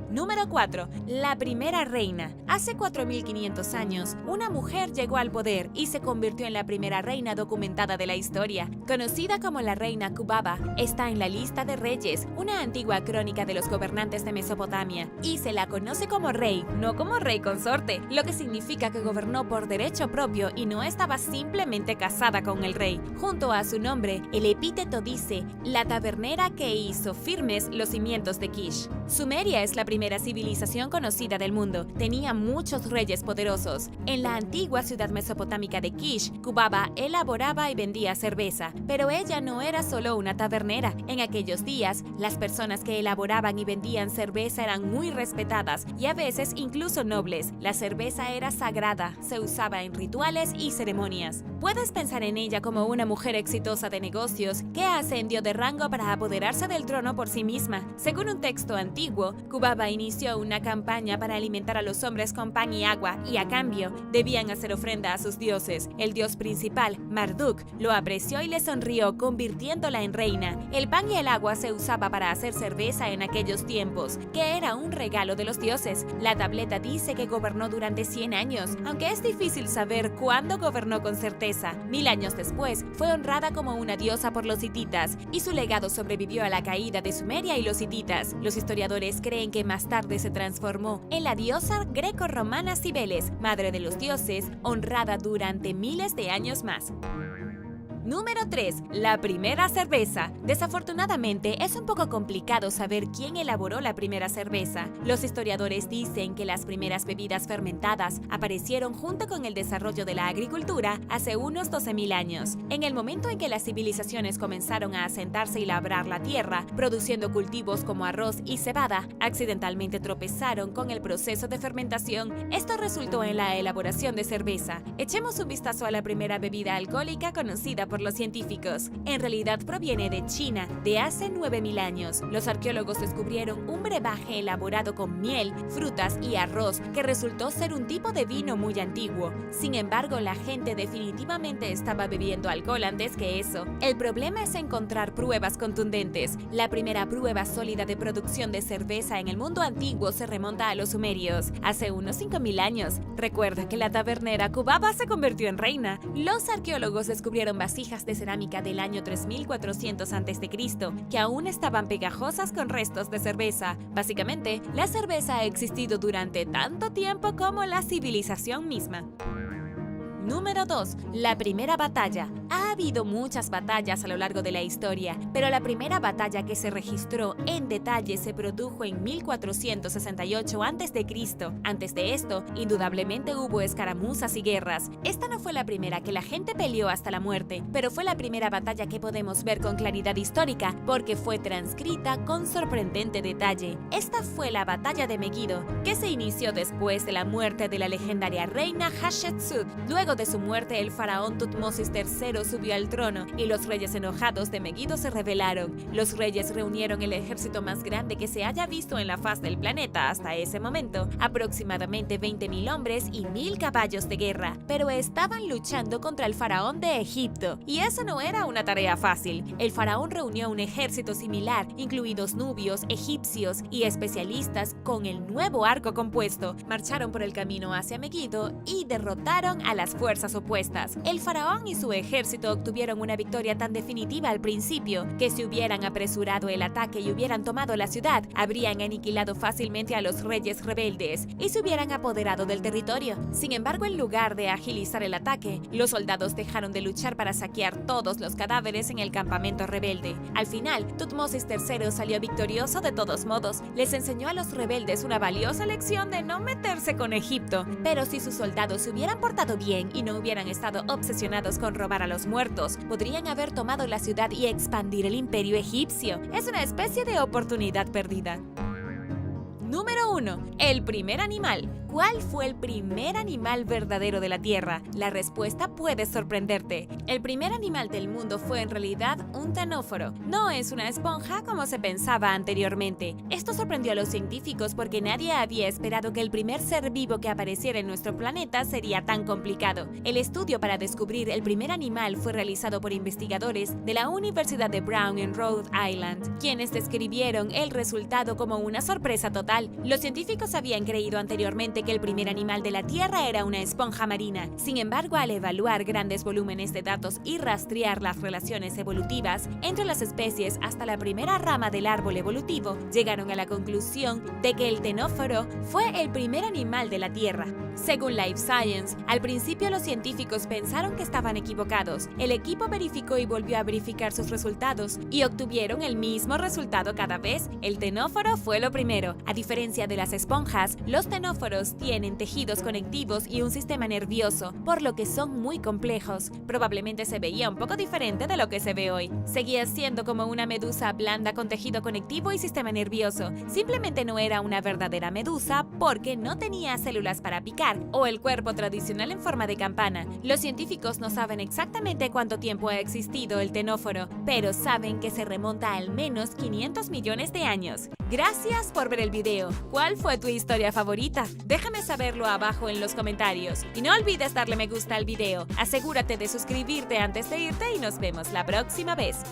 Número 4. La primera reina. Hace 4.500 años, una mujer llegó al poder y se convirtió en la primera reina documentada de la historia. Conocida como la reina Kubaba, está en la lista de reyes, una antigua crónica de los gobernantes de Mesopotamia, y se la conoce como rey, no como rey consorte, lo que significa que gobernó por derecho propio y no estaba simplemente casada con el rey. Junto a su nombre, el epíteto dice, la tabernera que hizo firmes los cimientos de Kish. Sumeria es la primera civilización conocida del mundo. Tenía muchos reyes poderosos. En la antigua ciudad mesopotámica de Kish, Kubaba elaboraba y vendía cerveza, pero ella no era solo una tabernera. En aquellos días, las personas que elaboraban y vendían cerveza eran muy respetadas y a veces incluso nobles. La cerveza era sagrada, se usaba en rituales y ceremonias. Puedes pensar en ella como una mujer exitosa de negocios que ascendió de rango para apoderarse del trono por sí misma. Según un texto antiguo, Kubaba inició una campaña para alimentar a los hombres con pan y agua, y a cambio debían hacer ofrenda a sus dioses. El dios principal, Marduk, lo apreció y le sonrió, convirtiéndola en reina. El pan y el agua se usaba para hacer cerveza en aquellos tiempos, que era un regalo de los dioses. La tableta dice que gobernó durante 100 años, aunque es difícil saber cuándo gobernó con certeza. 1000 años después, fue honrada como una diosa por los hititas, y su legado sobrevivió a la caída de Sumeria y los hititas. Los historiadores creen que más tarde se transformó en la diosa greco-romana Cibeles, madre de los dioses, honrada durante miles de años más. Número 3. La primera cerveza. Desafortunadamente, es un poco complicado saber quién elaboró la primera cerveza. Los historiadores dicen que las primeras bebidas fermentadas aparecieron junto con el desarrollo de la agricultura hace unos 12.000 años. En el momento en que las civilizaciones comenzaron a asentarse y labrar la tierra, produciendo cultivos como arroz y cebada, accidentalmente tropezaron con el proceso de fermentación. Esto resultó en la elaboración de cerveza. Echemos un vistazo a la primera bebida alcohólica conocida por los científicos. En realidad proviene de China, de hace 9.000 años. Los arqueólogos descubrieron un brebaje elaborado con miel, frutas y arroz que resultó ser un tipo de vino muy antiguo. Sin embargo, la gente definitivamente estaba bebiendo alcohol antes que eso. El problema es encontrar pruebas contundentes. La primera prueba sólida de producción de cerveza en el mundo antiguo se remonta a los sumerios, hace unos 5.000 años. Recuerda que la tabernera Kubaba se convirtió en reina. Los arqueólogos descubrieron vasijas de cerámica del año 3400 a.C. que aún estaban pegajosas con restos de cerveza. Básicamente, la cerveza ha existido durante tanto tiempo como la civilización misma. Número 2. La primera batalla. Ha habido muchas batallas a lo largo de la historia, pero la primera batalla que se registró en detalle se produjo en 1468 a.C. Antes de esto, indudablemente hubo escaramuzas y guerras. Esta no fue la primera que la gente peleó hasta la muerte, pero fue la primera batalla que podemos ver con claridad histórica porque fue transcrita con sorprendente detalle. Esta fue la batalla de Megiddo, que se inició después de la muerte de la legendaria reina Hatshepsut. Luego de su muerte, el faraón Tutmosis III subió al trono y los reyes enojados de Megiddo se rebelaron. Los reyes reunieron el ejército más grande que se haya visto en la faz del planeta hasta ese momento, aproximadamente 20.000 hombres y 1.000 caballos de guerra, pero estaban luchando contra el faraón de Egipto, y eso no era una tarea fácil. El faraón reunió un ejército similar, incluidos nubios, egipcios y especialistas con el nuevo arco compuesto. Marcharon por el camino hacia Megiddo y derrotaron a las fuerzas opuestas. El faraón y su ejército obtuvieron una victoria tan definitiva al principio que si hubieran apresurado el ataque y hubieran tomado la ciudad, habrían aniquilado fácilmente a los reyes rebeldes y se hubieran apoderado del territorio. Sin embargo, en lugar de agilizar el ataque, los soldados dejaron de luchar para saquear todos los cadáveres en el campamento rebelde. Al final, Tutmosis III salió victorioso de todos modos. Les enseñó a los rebeldes una valiosa lección de no meterse con Egipto, pero si sus soldados se hubieran portado bien y no hubieran estado obsesionados con robar a los muertos, podrían haber tomado la ciudad y expandir el imperio egipcio. Es una especie de oportunidad perdida. Número 1. El primer animal. ¿Cuál fue el primer animal verdadero de la Tierra? La respuesta puede sorprenderte. El primer animal del mundo fue en realidad un tenóforo. No es una esponja como se pensaba anteriormente. Esto sorprendió a los científicos porque nadie había esperado que el primer ser vivo que apareciera en nuestro planeta sería tan complicado. El estudio para descubrir el primer animal fue realizado por investigadores de la Universidad de Brown en Rhode Island, quienes describieron el resultado como una sorpresa total. Los científicos habían creído anteriormente que el primer animal de la Tierra era una esponja marina. Sin embargo, al evaluar grandes volúmenes de datos y rastrear las relaciones evolutivas entre las especies hasta la primera rama del árbol evolutivo, llegaron a la conclusión de que el tenóforo fue el primer animal de la Tierra. Según Life Science, al principio los científicos pensaron que estaban equivocados. El equipo verificó y volvió a verificar sus resultados y obtuvieron el mismo resultado cada vez. El tenóforo fue lo primero. A diferencia de las esponjas, los tenóforos tienen tejidos conectivos y un sistema nervioso, por lo que son muy complejos. Probablemente se veía un poco diferente de lo que se ve hoy. Seguía siendo como una medusa blanda con tejido conectivo y sistema nervioso. Simplemente no era una verdadera medusa porque no tenía células para picar o el cuerpo tradicional en forma de campana. Los científicos no saben exactamente cuánto tiempo ha existido el tenóforo, pero saben que se remonta a al menos 500 millones de años. Gracias por ver el video. ¿Cuál fue tu historia favorita? Déjame saberlo abajo en los comentarios. Y no olvides darle me gusta al video. Asegúrate de suscribirte antes de irte y nos vemos la próxima vez.